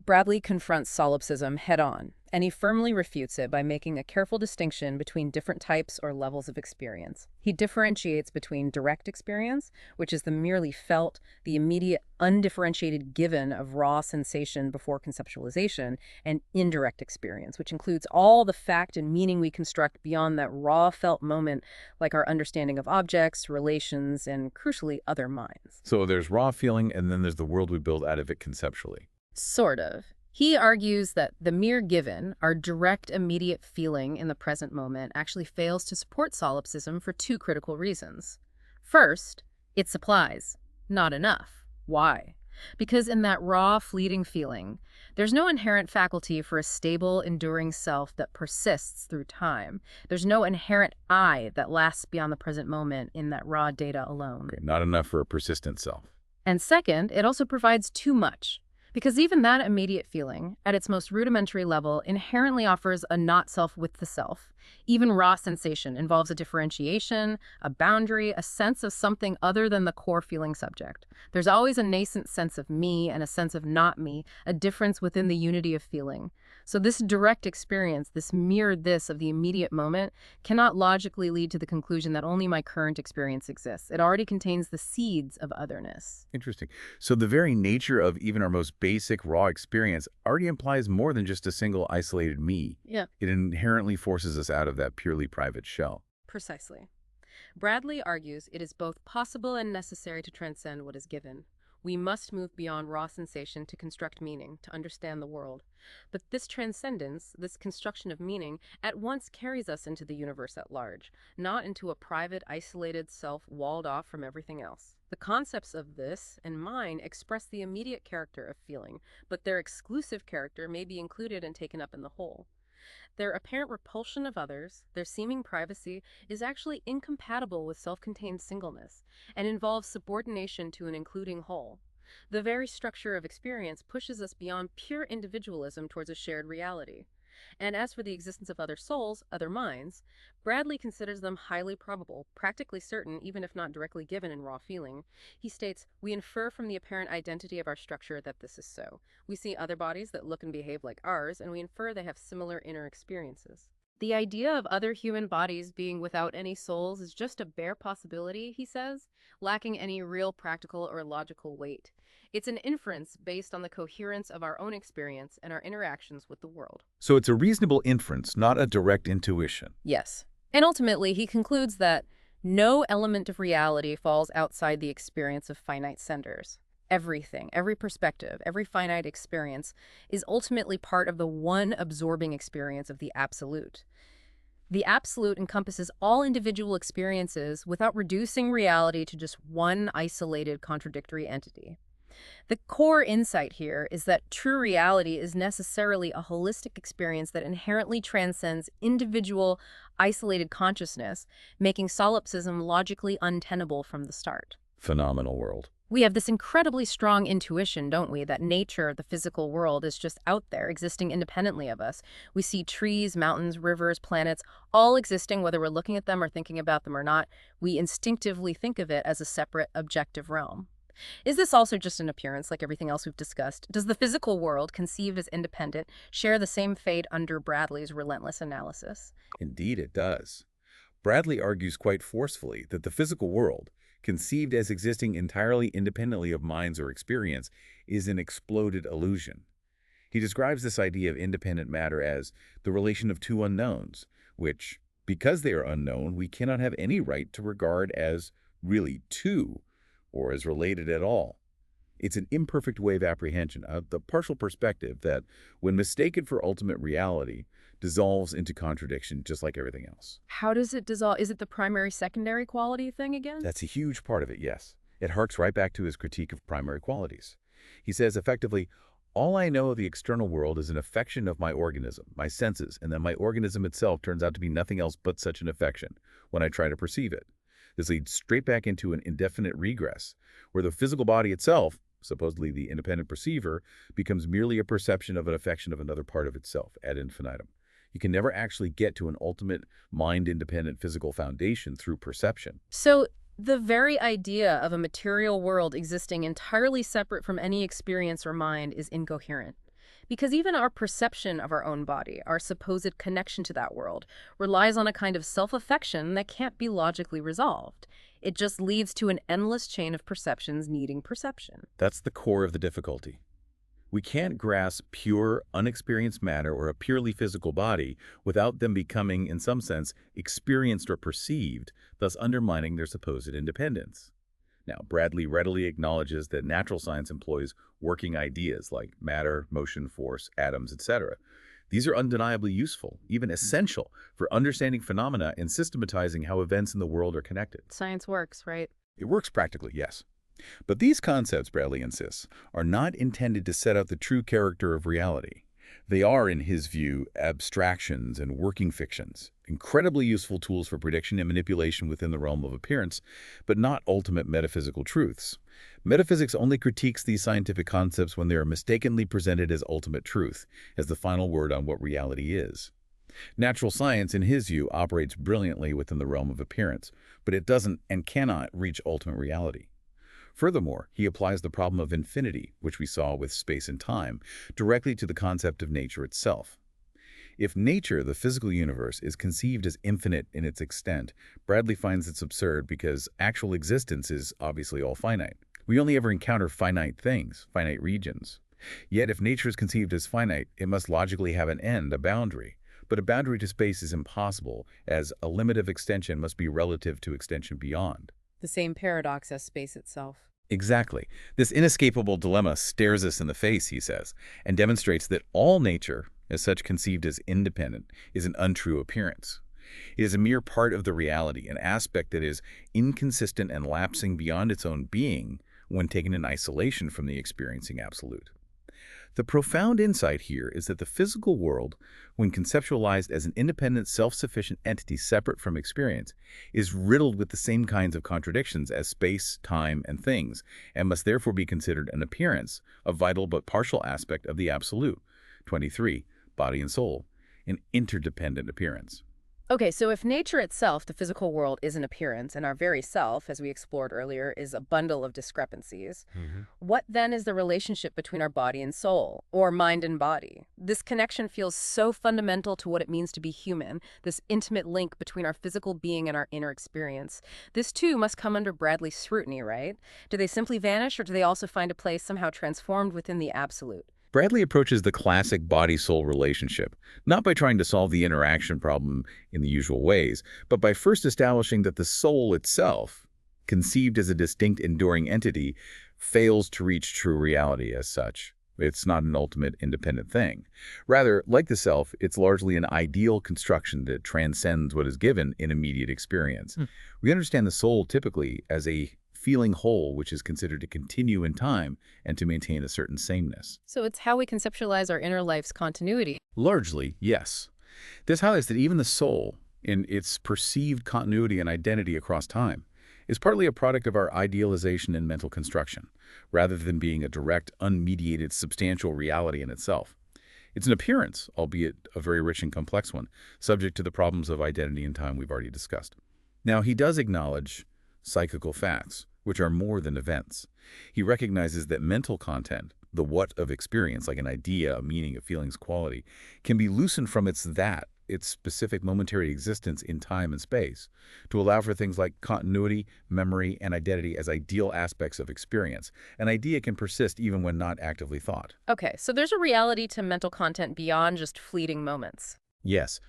Bradley confronts solipsism head-on. And he firmly refutes it by making a careful distinction between different types or levels of experience. He differentiates between direct experience, which is the merely felt, the immediate, undifferentiated given of raw sensation before conceptualization, and indirect experience, which includes all the fact and meaning we construct beyond that raw felt moment, like our understanding of objects, relations, and crucially, other minds. So there's raw feeling, and then there's the world we build out of it conceptually. Sort of. He argues that the mere given, our direct, immediate feeling in the present moment, actually fails to support solipsism for two critical reasons. First, it supplies not enough. Why? Because in that raw, fleeting feeling, there's no inherent faculty for a stable, enduring self that persists through time. There's no inherent I that lasts beyond the present moment in that raw data alone. Okay, not enough for a persistent self. And second, it also provides too much. Because even that immediate feeling, at its most rudimentary level, inherently offers a not-self with the self. Even raw sensation involves a differentiation, a boundary, a sense of something other than the core feeling subject. There's always a nascent sense of me and a sense of not me, a difference within the unity of feeling. So this direct experience, this mere this of the immediate moment, cannot logically lead to the conclusion that only my current experience exists. It already contains the seeds of otherness. Interesting. So the very nature of even our most basic raw experience already implies more than just a single isolated me. Yeah. It inherently forces us out of that purely private shell. Precisely. Bradley argues it is both possible and necessary to transcend what is given. We must move beyond raw sensation to construct meaning, to understand the world. But this transcendence, this construction of meaning, at once carries us into the universe at large, not into a private, isolated self walled off from everything else. The concepts of this and mine express the immediate character of feeling, but their exclusive character may be included and taken up in the whole. Their apparent repulsion of others, their seeming privacy, is actually incompatible with self-contained singleness and involves subordination to an including whole. The very structure of experience pushes us beyond pure individualism towards a shared reality. And as for the existence of other souls, other minds, Bradley considers them highly probable, practically certain, even if not directly given in raw feeling. He states, "We infer from the apparent identity of our structure that this is so. We see other bodies that look and behave like ours, and we infer they have similar inner experiences." The idea of other human bodies being without any souls is just a bare possibility, he says, lacking any real practical or logical weight. It's an inference based on the coherence of our own experience and our interactions with the world. So it's a reasonable inference, not a direct intuition. Yes. And ultimately, he concludes that no element of reality falls outside the experience of finite senders. Everything, every perspective, every finite experience is ultimately part of the one absorbing experience of the absolute. The absolute encompasses all individual experiences without reducing reality to just one isolated contradictory entity. The core insight here is that true reality is necessarily a holistic experience that inherently transcends individual, isolated consciousness, making solipsism logically untenable from the start. Phenomenal world. We have this incredibly strong intuition, don't we, that nature, the physical world, is just out there, existing independently of us. We see trees, mountains, rivers, planets, all existing whether we're looking at them or thinking about them or not. We instinctively think of it as a separate, objective realm. Is this also just an appearance, like everything else we've discussed? Does the physical world, conceived as independent, share the same fate under Bradley's relentless analysis? Indeed, it does. Bradley argues quite forcefully that the physical world, conceived as existing entirely independently of minds or experience, is an exploded illusion. He describes this idea of independent matter as the relation of two unknowns, which, because they are unknown, we cannot have any right to regard as really two, or as related at all. It's an imperfect way of apprehension, the partial perspective that, when mistaken for ultimate reality, dissolves into contradiction just like everything else. How does it dissolve? Is it the primary-secondary quality thing again? That's a huge part of it, yes. It harks right back to his critique of primary qualities. He says, effectively, all I know of the external world is an affection of my organism, my senses, and then my organism itself turns out to be nothing else but such an affection when I try to perceive it. This leads straight back into an indefinite regress, where the physical body itself, supposedly the independent perceiver, becomes merely a perception of an affection of another part of itself, ad infinitum. You can never actually get to an ultimate mind-independent physical foundation through perception. So the very idea of a material world existing entirely separate from any experience or mind is incoherent. Because even our perception of our own body, our supposed connection to that world, relies on a kind of self-affection that can't be logically resolved. It just leads to an endless chain of perceptions needing perception. That's the core of the difficulty. We can't grasp pure, unexperienced matter or a purely physical body without them becoming, in some sense, experienced or perceived, thus undermining their supposed independence. Now, Bradley readily acknowledges that natural science employs working ideas like matter, motion, force, atoms, etc. These are undeniably useful, even essential, for understanding phenomena and systematizing how events in the world are connected. Science works, right? It works practically, yes. But these concepts, Bradley insists, are not intended to set out the true character of reality. They are, in his view, abstractions and working fictions, incredibly useful tools for prediction and manipulation within the realm of appearance, but not ultimate metaphysical truths. Metaphysics only critiques these scientific concepts when they are mistakenly presented as ultimate truth, as the final word on what reality is. Natural science, in his view, operates brilliantly within the realm of appearance, but it doesn't and cannot reach ultimate reality. Furthermore, he applies the problem of infinity, which we saw with space and time, directly to the concept of nature itself. If nature, the physical universe, is conceived as infinite in its extent, Bradley finds it's absurd because actual existence is obviously all finite. We only ever encounter finite things, finite regions. Yet if nature is conceived as finite, it must logically have an end, a boundary. But a boundary to space is impossible, as a limit of extension must be relative to extension beyond. The same paradox as space itself. Exactly. This inescapable dilemma stares us in the face, he says, and demonstrates that all nature, as such conceived as independent, is an untrue appearance. It is a mere part of the reality, an aspect that is inconsistent and lapsing beyond its own being when taken in isolation from the experiencing absolute. The profound insight here is that the physical world, when conceptualized as an independent, self-sufficient entity separate from experience, is riddled with the same kinds of contradictions as space, time, and things, and must therefore be considered an appearance, a vital but partial aspect of the absolute. 23. Body and soul, an interdependent appearance. Okay, so if nature itself, the physical world, is an appearance, and our very self, as we explored earlier, is a bundle of discrepancies, what then is the relationship between our body and soul, or mind and body? This connection feels so fundamental to what it means to be human, this intimate link between our physical being and our inner experience. This, too, must come under Bradley's scrutiny, right? Do they simply vanish, or do they also find a place somehow transformed within the absolute? Bradley approaches the classic body-soul relationship, not by trying to solve the interaction problem in the usual ways, but by first establishing that the soul itself, conceived as a distinct, enduring entity, fails to reach true reality as such. It's not an ultimate independent thing. Rather, like the self, it's largely an ideal construction that transcends what is given in immediate experience. We understand the soul typically as a feeling whole, which is considered to continue in time and to maintain a certain sameness. So it's how we conceptualize our inner life's continuity. Largely, yes. This highlights that even the soul, in its perceived continuity and identity across time, is partly a product of our idealization and mental construction, rather than being a direct, unmediated, substantial reality in itself. It's an appearance, albeit a very rich and complex one, subject to the problems of identity and time we've already discussed. Now, he does acknowledge psychical facts, which are more than events. He recognizes that mental content, the what of experience, like an idea, a meaning, a feeling's quality, can be loosened from its specific momentary existence in time and space, to allow for things like continuity, memory, and identity as ideal aspects of experience. An idea can persist even when not actively thought. Okay, so there's a reality to mental content beyond just fleeting moments. Yes,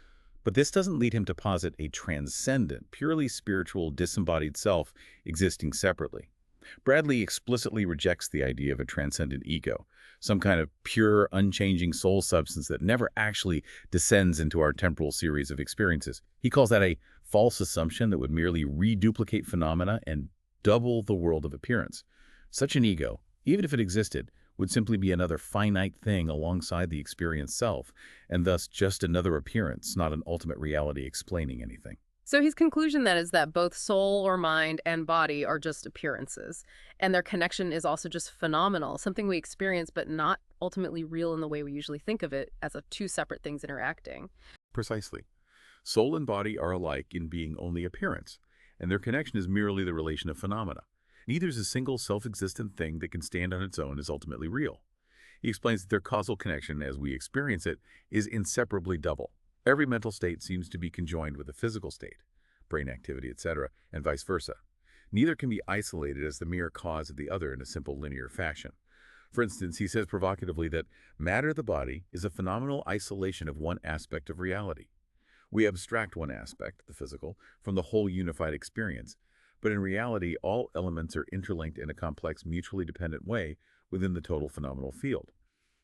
but this doesn't lead him to posit a transcendent, purely spiritual, disembodied self existing separately. Bradley explicitly rejects the idea of a transcendent ego, some kind of pure, unchanging soul substance that never actually descends into our temporal series of experiences. He calls that a false assumption that would merely reduplicate phenomena and double the world of appearance. Such an ego, even if it existed, would simply be another finite thing alongside the experience self, and thus just another appearance, not an ultimate reality explaining anything. So his conclusion then is that both soul or mind and body are just appearances, and their connection is also just phenomenal, something we experience but not ultimately real in the way we usually think of it as two separate things interacting. Precisely. Soul and body are alike in being only appearance, and their connection is merely the relation of phenomena. Neither is a single self-existent thing that can stand on its own as ultimately real. He explains that their causal connection, as we experience it, is inseparably double. Every mental state seems to be conjoined with a physical state, brain activity, etc., and vice versa. Neither can be isolated as the mere cause of the other in a simple linear fashion. For instance, he says provocatively that matter, the body, is a phenomenal isolation of one aspect of reality. We abstract one aspect, the physical, from the whole unified experience, but in reality, all elements are interlinked in a complex, mutually dependent way within the total phenomenal field.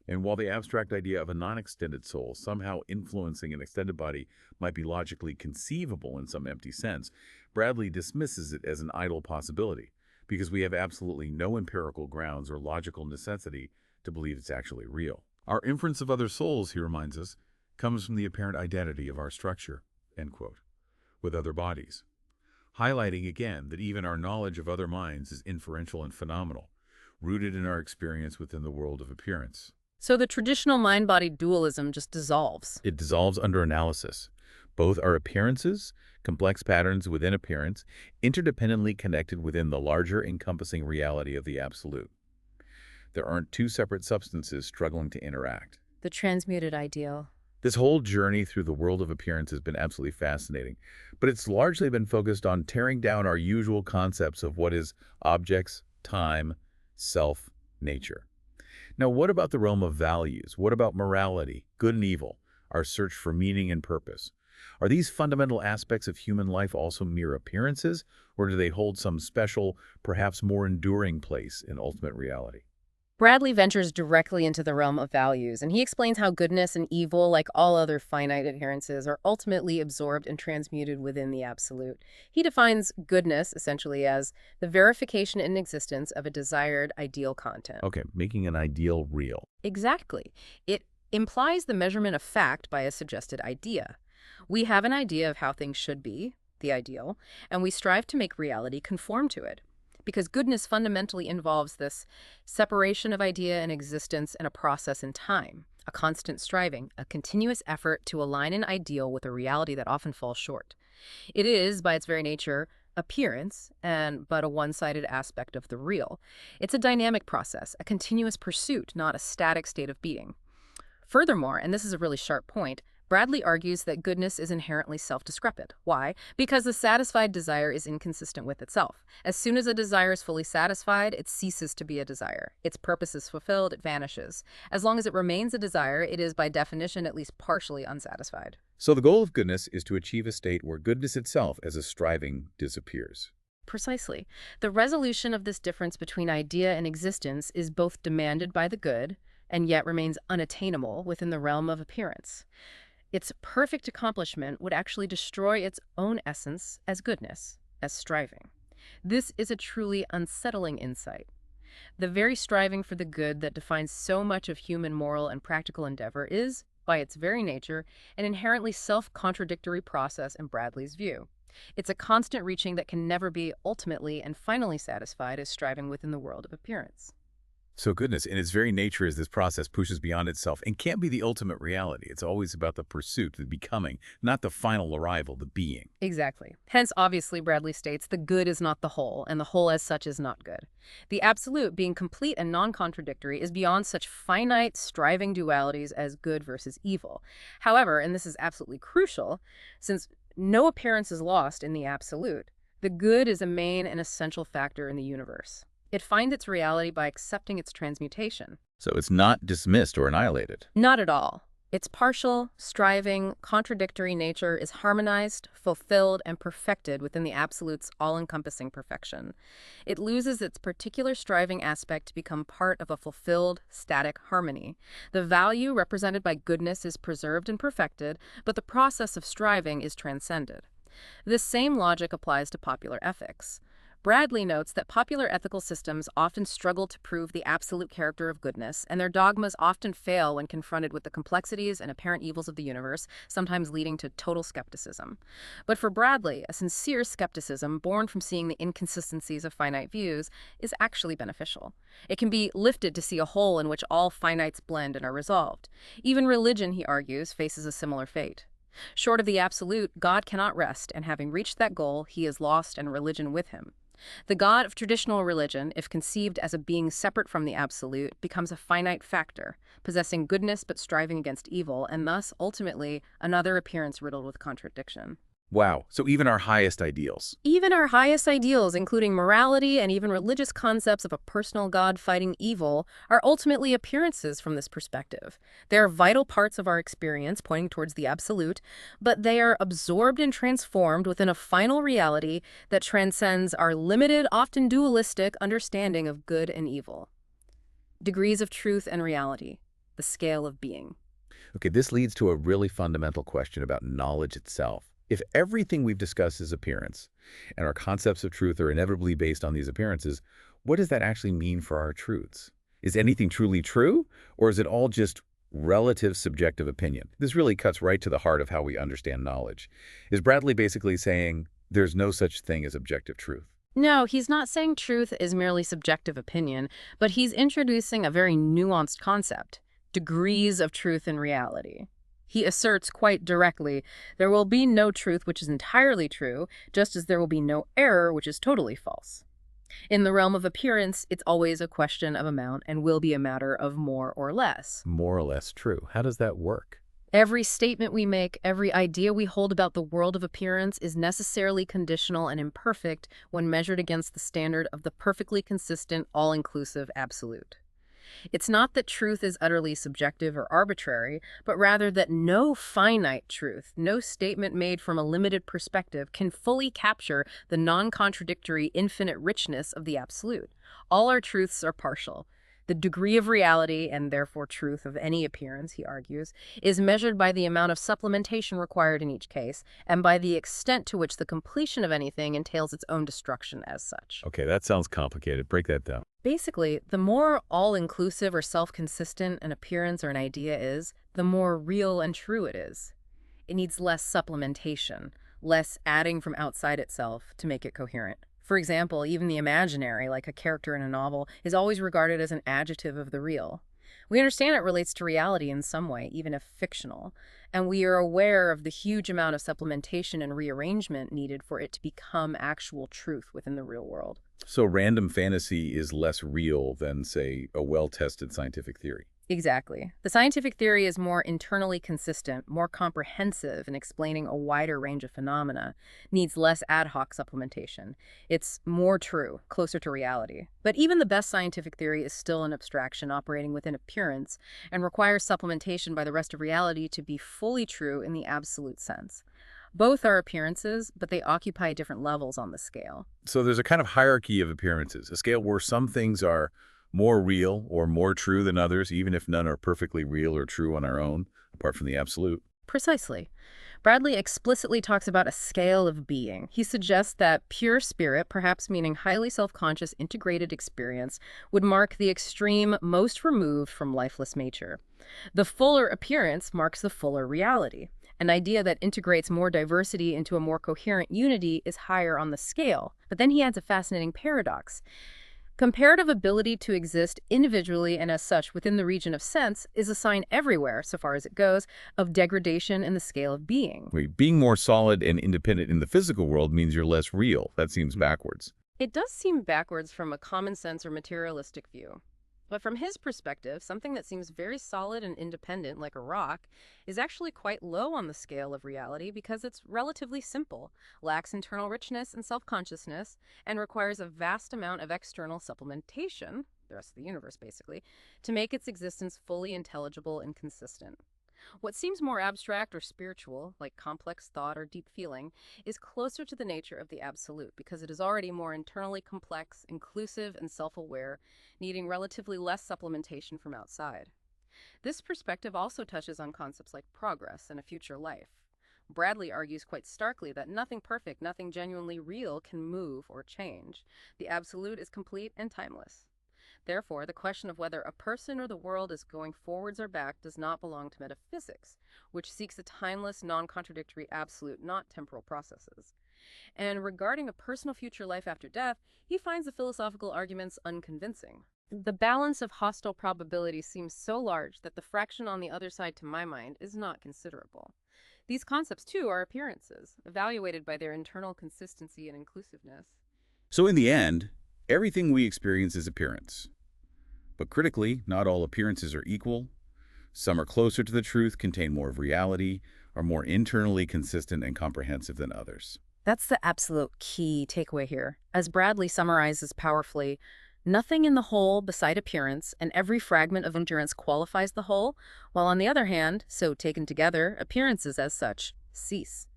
And while the abstract idea of a non-extended soul somehow influencing an extended body might be logically conceivable in some empty sense, Bradley dismisses it as an idle possibility, because we have absolutely no empirical grounds or logical necessity to believe it's actually real. Our inference of other souls, he reminds us, comes from the apparent identity of our structure, end quote, with other bodies, highlighting again that even our knowledge of other minds is inferential and phenomenal, rooted in our experience within the world of appearance. So the traditional mind-body dualism just dissolves. It dissolves under analysis. Both are appearances, complex patterns within appearance, interdependently connected within the larger encompassing reality of the absolute. There aren't two separate substances struggling to interact. The transmuted ideal. This whole journey through the world of appearance has been absolutely fascinating, but it's largely been focused on tearing down our usual concepts of what is objects, time, self, nature. Now, what about the realm of values? What about morality, good and evil, our search for meaning and purpose? Are these fundamental aspects of human life also mere appearances, or do they hold some special, perhaps more enduring place in ultimate reality? Bradley ventures directly into the realm of values, and he explains how goodness and evil, like all other finite adherences, are ultimately absorbed and transmuted within the absolute. He defines goodness, essentially, as the verification in existence of a desired ideal content. Okay, making an ideal real. Exactly. It implies the measurement of fact by a suggested idea. We have an idea of how things should be, the ideal, and we strive to make reality conform to it. Because goodness fundamentally involves this separation of idea and existence and a process in time, a constant striving, a continuous effort to align an ideal with a reality that often falls short. It is, by its very nature, appearance, and but a one-sided aspect of the real. It's a dynamic process, a continuous pursuit, not a static state of being. Furthermore, and this is a really sharp point, Bradley argues that goodness is inherently self-discrepant. Why? Because the satisfied desire is inconsistent with itself. As soon as a desire is fully satisfied, it ceases to be a desire. Its purpose is fulfilled, it vanishes. As long as it remains a desire, it is by definition at least partially unsatisfied. So the goal of goodness is to achieve a state where goodness itself as a striving disappears. Precisely. The resolution of this difference between idea and existence is both demanded by the good and yet remains unattainable within the realm of appearance. Its perfect accomplishment would actually destroy its own essence as goodness, as striving. This is a truly unsettling insight. The very striving for the good that defines so much of human moral and practical endeavor is, by its very nature, an inherently self-contradictory process in Bradley's view. It's a constant reaching that can never be ultimately and finally satisfied as striving within the world of appearance. So goodness, in its very nature, as this process pushes beyond itself and can't be the ultimate reality. It's always about the pursuit, the becoming, not the final arrival, the being. Exactly. Hence, obviously, Bradley states, the good is not the whole, and the whole as such is not good. The absolute, being complete and non-contradictory, is beyond such finite, striving dualities as good versus evil. However, and this is absolutely crucial, since no appearance is lost in the absolute, the good is a main and essential factor in the universe. It finds its reality by accepting its transmutation. So it's not dismissed or annihilated. Not at all. Its partial, striving, contradictory nature is harmonized, fulfilled, and perfected within the Absolute's all-encompassing perfection. It loses its particular striving aspect to become part of a fulfilled, static harmony. The value represented by goodness is preserved and perfected, but the process of striving is transcended. This same logic applies to popular ethics. Bradley notes that popular ethical systems often struggle to prove the absolute character of goodness, and their dogmas often fail when confronted with the complexities and apparent evils of the universe, sometimes leading to total skepticism. But for Bradley, a sincere skepticism born from seeing the inconsistencies of finite views is actually beneficial. It can be lifted to see a whole in which all finites blend and are resolved. Even religion, he argues, faces a similar fate. Short of the absolute, God cannot rest, and having reached that goal, he is lost and religion with him. The God of traditional religion, if conceived as a being separate from the absolute, becomes a finite factor, possessing goodness but striving against evil, and thus, ultimately, another appearance riddled with contradiction. Wow, so even our highest ideals. Even our highest ideals, including morality and even religious concepts of a personal God fighting evil, are ultimately appearances from this perspective. They are vital parts of our experience, pointing towards the absolute, but they are absorbed and transformed within a final reality that transcends our limited, often dualistic understanding of good and evil. Degrees of truth and reality, the scale of being. Okay, this leads to a really fundamental question about knowledge itself. If everything we've discussed is appearance, and our concepts of truth are inevitably based on these appearances, what does that actually mean for our truths? Is anything truly true, or is it all just relative subjective opinion? This really cuts right to the heart of how we understand knowledge. Is Bradley basically saying there's no such thing as objective truth? No, he's not saying truth is merely subjective opinion, but he's introducing a very nuanced concept, degrees of truth and reality. He asserts quite directly, there will be no truth which is entirely true, just as there will be no error which is totally false. In the realm of appearance, it's always a question of amount and will be a matter of more or less. More or less true. How does that work? Every statement we make, every idea we hold about the world of appearance is necessarily conditional and imperfect when measured against the standard of the perfectly consistent, all-inclusive absolute. It's not that truth is utterly subjective or arbitrary, but rather that no finite truth, no statement made from a limited perspective can fully capture the non-contradictory infinite richness of the absolute. All our truths are partial. The degree of reality, and therefore truth of any appearance, he argues, is measured by the amount of supplementation required in each case, and by the extent to which the completion of anything entails its own destruction as such. Okay, that sounds complicated. Break that down. Basically, the more all-inclusive or self-consistent an appearance or an idea is, the more real and true it is. It needs less supplementation, less adding from outside itself to make it coherent. For example, even the imaginary, like a character in a novel, is always regarded as an adjective of the real. We understand it relates to reality in some way, even if fictional, and we are aware of the huge amount of supplementation and rearrangement needed for it to become actual truth within the real world. So random fantasy is less real than, say, a well-tested scientific theory. Exactly. The scientific theory is more internally consistent, more comprehensive in explaining a wider range of phenomena, needs less ad hoc supplementation. It's more true, closer to reality. But even the best scientific theory is still an abstraction operating within appearance and requires supplementation by the rest of reality to be fully true in the absolute sense. Both are appearances, but they occupy different levels on the scale. So there's a kind of hierarchy of appearances, a scale where some things are more real or more true than others, even if none are perfectly real or true on our own, apart from the absolute. Precisely. Bradley explicitly talks about a scale of being. He suggests that pure spirit, perhaps meaning highly self-conscious integrated experience, would mark the extreme most removed from lifeless nature. The fuller appearance marks the fuller reality. An idea that integrates more diversity into a more coherent unity is higher on the scale. But then he adds a fascinating paradox. Comparative ability to exist individually and as such within the region of sense is a sign everywhere, so far as it goes, of degradation in the scale of being. Wait, being more solid and independent in the physical world means you're less real. That seems backwards. It does seem backwards from a common sense or materialistic view. But from his perspective, something that seems very solid and independent, like a rock, is actually quite low on the scale of reality because it's relatively simple, lacks internal richness and self-consciousness, and requires a vast amount of external supplementation, the rest of the universe basically, to make its existence fully intelligible and consistent. What seems more abstract or spiritual, like complex thought or deep feeling, is closer to the nature of the absolute because it is already more internally complex, inclusive, and self-aware, needing relatively less supplementation from outside. This perspective also touches on concepts like progress and a future life. Bradley argues quite starkly that nothing perfect, nothing genuinely real can move or change. The absolute is complete and timeless. Therefore, the question of whether a person or the world is going forwards or back does not belong to metaphysics, which seeks a timeless, non-contradictory absolute, not temporal processes. And regarding a personal future life after death, he finds the philosophical arguments unconvincing. The balance of hostile probability seems so large that the fraction on the other side, to my mind, is not considerable. These concepts, too, are appearances, evaluated by their internal consistency and inclusiveness. So in the end, everything we experience is appearance. But critically, not all appearances are equal. Some are closer to the truth, contain more of reality, are more internally consistent and comprehensive than others. That's the absolute key takeaway here. As Bradley summarizes powerfully, nothing in the whole beside appearance, and every fragment of endurance qualifies the whole, while on the other hand, so taken together, appearances as such cease.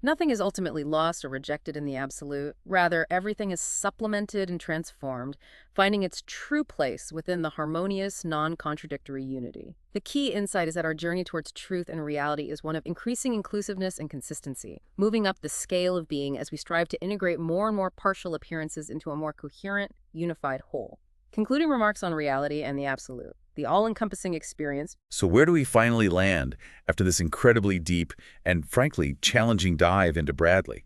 Nothing is ultimately lost or rejected in the absolute. Rather, everything is supplemented and transformed, finding its true place within the harmonious, non-contradictory unity. The key insight is that our journey towards truth and reality is one of increasing inclusiveness and consistency, moving up the scale of being as we strive to integrate more and more partial appearances into a more coherent, unified whole. Concluding remarks on reality and the absolute. The all-encompassing experience. So where do we finally land after this incredibly deep and, frankly, challenging dive into Bradley?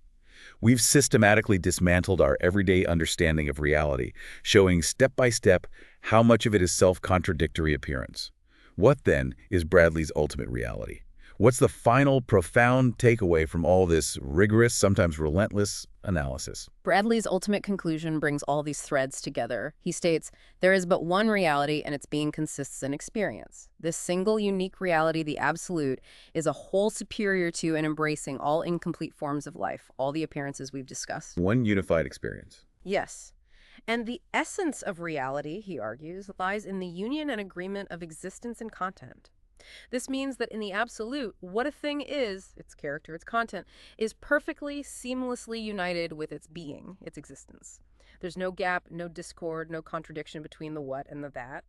We've systematically dismantled our everyday understanding of reality, showing step by step how much of it is self-contradictory appearance. What, then, is Bradley's ultimate reality? What's the final, profound takeaway from all this rigorous, sometimes relentless analysis? Bradley's ultimate conclusion brings all these threads together. He states, there is but one reality, and its being consists in experience. This single, unique reality, the absolute, is a whole superior to and embracing all incomplete forms of life, all the appearances we've discussed. One unified experience. Yes. And the essence of reality, he argues, lies in the union and agreement of existence and content. This means that in the absolute, what a thing is, its character, its content, is perfectly, seamlessly united with its being, its existence. There's no gap, no discord, no contradiction between the what and the that.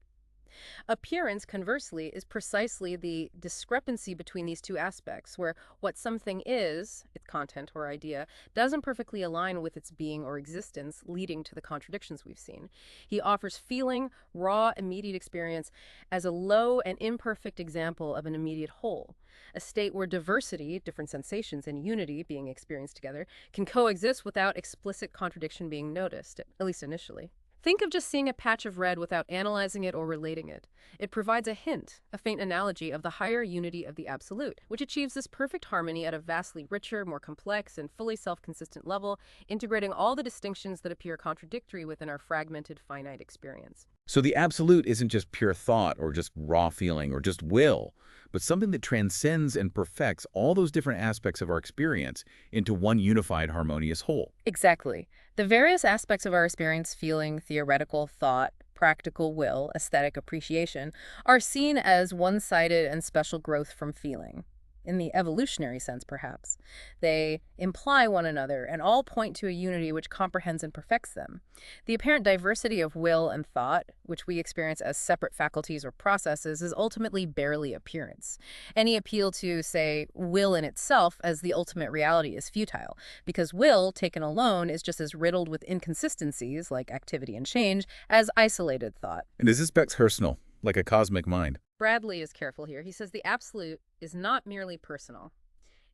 Appearance, conversely, is precisely the discrepancy between these two aspects, where what something is, its content or idea, doesn't perfectly align with its being or existence, leading to the contradictions we've seen. He offers feeling, raw, immediate experience as a low and imperfect example of an immediate whole, a state where diversity, different sensations, and unity being experienced together can coexist without explicit contradiction being noticed, at least initially. Think of just seeing a patch of red without analyzing it or relating it. It provides a hint, a faint analogy of the higher unity of the absolute, which achieves this perfect harmony at a vastly richer, more complex, and fully self-consistent level, integrating all the distinctions that appear contradictory within our fragmented, finite experience. So the absolute isn't just pure thought or just raw feeling or just will, but something that transcends and perfects all those different aspects of our experience into one unified, harmonious whole. Exactly. The various aspects of our experience, feeling, theoretical, thought, practical will, aesthetic appreciation, are seen as one-sided and special growth from feeling. In the evolutionary sense, perhaps. They imply one another and all point to a unity which comprehends and perfects them. The apparent diversity of will and thought, which we experience as separate faculties or processes, is ultimately barely appearance. Any appeal to, say, will in itself as the ultimate reality is futile, because will, taken alone, is just as riddled with inconsistencies, like activity and change, as isolated thought. And is this Beck's personal, like a cosmic mind? Bradley is careful here. He says the absolute is not merely personal.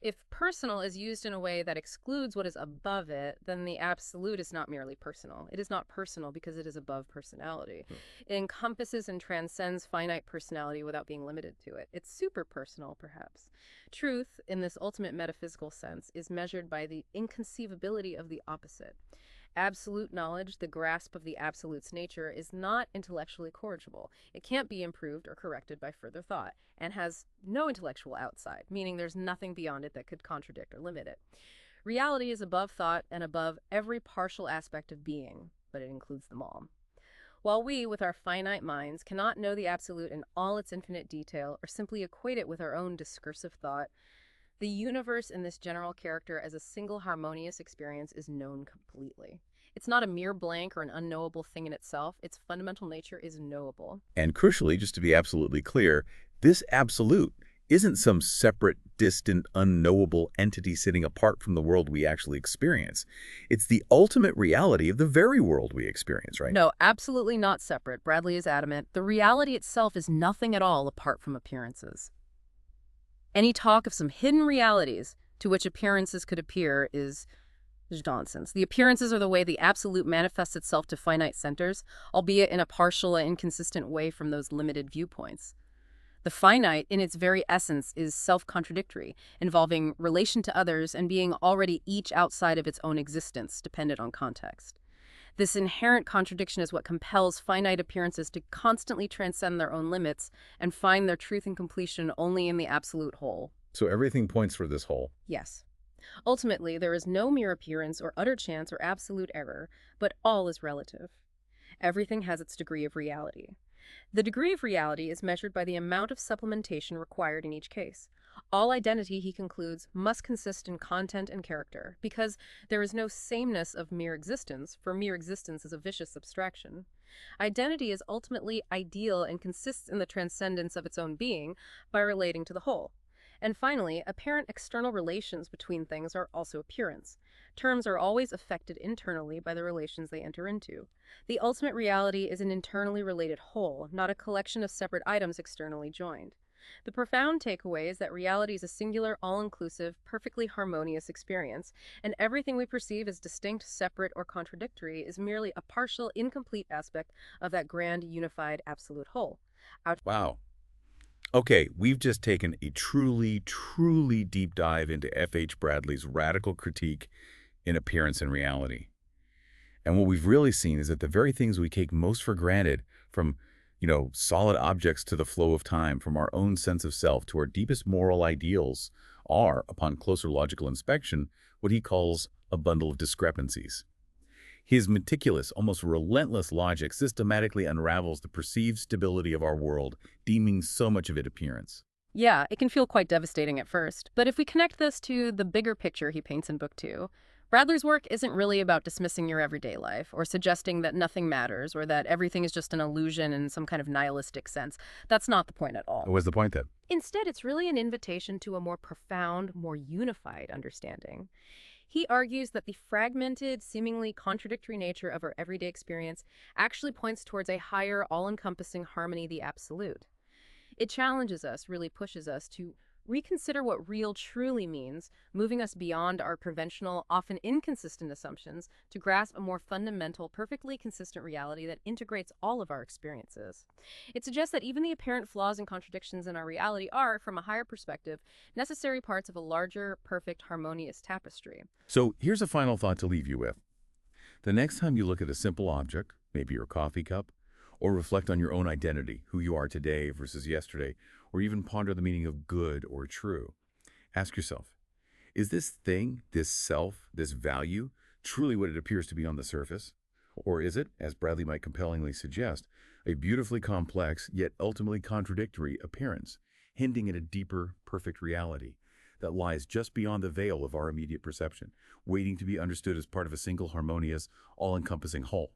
If personal is used in a way that excludes what is above it, then the absolute is not merely personal. It is not personal because it is above personality. It encompasses and transcends finite personality without being limited to it. It's super personal, perhaps. Truth, in this ultimate metaphysical sense, is measured by the inconceivability of the opposite. Absolute knowledge, the grasp of the absolute's nature, is not intellectually corrigible. It can't be improved or corrected by further thought, and has no intellectual outside, meaning there's nothing beyond it that could contradict or limit it. Reality is above thought and above every partial aspect of being, but it includes them all. While we, with our finite minds, cannot know the absolute in all its infinite detail or simply equate it with our own discursive thought, the universe in this general character as a single harmonious experience is known completely. It's not a mere blank or an unknowable thing in itself. Its fundamental nature is knowable. And crucially, just to be absolutely clear, this absolute isn't some separate, distant, unknowable entity sitting apart from the world we actually experience. It's the ultimate reality of the very world we experience, right? No, absolutely not separate. Bradley is adamant. The reality itself is nothing at all apart from appearances. Any talk of some hidden realities to which appearances could appear is nonsense. The appearances are the way the absolute manifests itself to finite centers, albeit in a partial and inconsistent way from those limited viewpoints. The finite, in its very essence, is self-contradictory, involving relation to others and being already each outside of its own existence, dependent on context. This inherent contradiction is what compels finite appearances to constantly transcend their own limits and find their truth and completion only in the absolute whole. So everything points for this whole. Yes. Ultimately, there is no mere appearance or utter chance or absolute error, but all is relative. Everything has its degree of reality. The degree of reality is measured by the amount of supplementation required in each case. All identity, he concludes, must consist in content and character, because there is no sameness of mere existence, for mere existence is a vicious abstraction. Identity is ultimately ideal and consists in the transcendence of its own being by relating to the whole. And finally, apparent external relations between things are also appearance. Terms are always affected internally by the relations they enter into. The ultimate reality is an internally related whole, not a collection of separate items externally joined. The profound takeaway is that reality is a singular, all-inclusive, perfectly harmonious experience, and everything we perceive as distinct, separate, or contradictory is merely a partial, incomplete aspect of that grand, unified, absolute whole. Wow. Okay, we've just taken a truly, truly deep dive into F.H. Bradley's radical critique in appearance and reality. And what we've really seen is that the very things we take most for granted, from, solid objects to the flow of time, from our own sense of self to our deepest moral ideals, are, upon closer logical inspection, what he calls a bundle of discrepancies. His meticulous, almost relentless logic systematically unravels the perceived stability of our world, deeming so much of it appearance. Yeah, it can feel quite devastating at first, but if we connect this to the bigger picture he paints in Book 2, Bradley's work isn't really about dismissing your everyday life or suggesting that nothing matters or that everything is just an illusion in some kind of nihilistic sense. That's not the point at all. What's the point then? Instead, it's really an invitation to a more profound, more unified understanding. He argues that the fragmented, seemingly contradictory nature of our everyday experience actually points towards a higher, all-encompassing harmony, the absolute. It challenges us, really pushes us to reconsider what real truly means, moving us beyond our conventional, often inconsistent assumptions to grasp a more fundamental, perfectly consistent reality that integrates all of our experiences. It suggests that even the apparent flaws and contradictions in our reality are, from a higher perspective, necessary parts of a larger, perfect, harmonious tapestry. So here's a final thought to leave you with. The next time you look at a simple object, maybe your coffee cup, or reflect on your own identity, who you are today versus yesterday, or even ponder the meaning of good or true, ask yourself, is this thing, this self, this value, truly what it appears to be on the surface? Or is it, as Bradley might compellingly suggest, a beautifully complex yet ultimately contradictory appearance, hinting at a deeper, perfect reality that lies just beyond the veil of our immediate perception, waiting to be understood as part of a single harmonious, all-encompassing whole?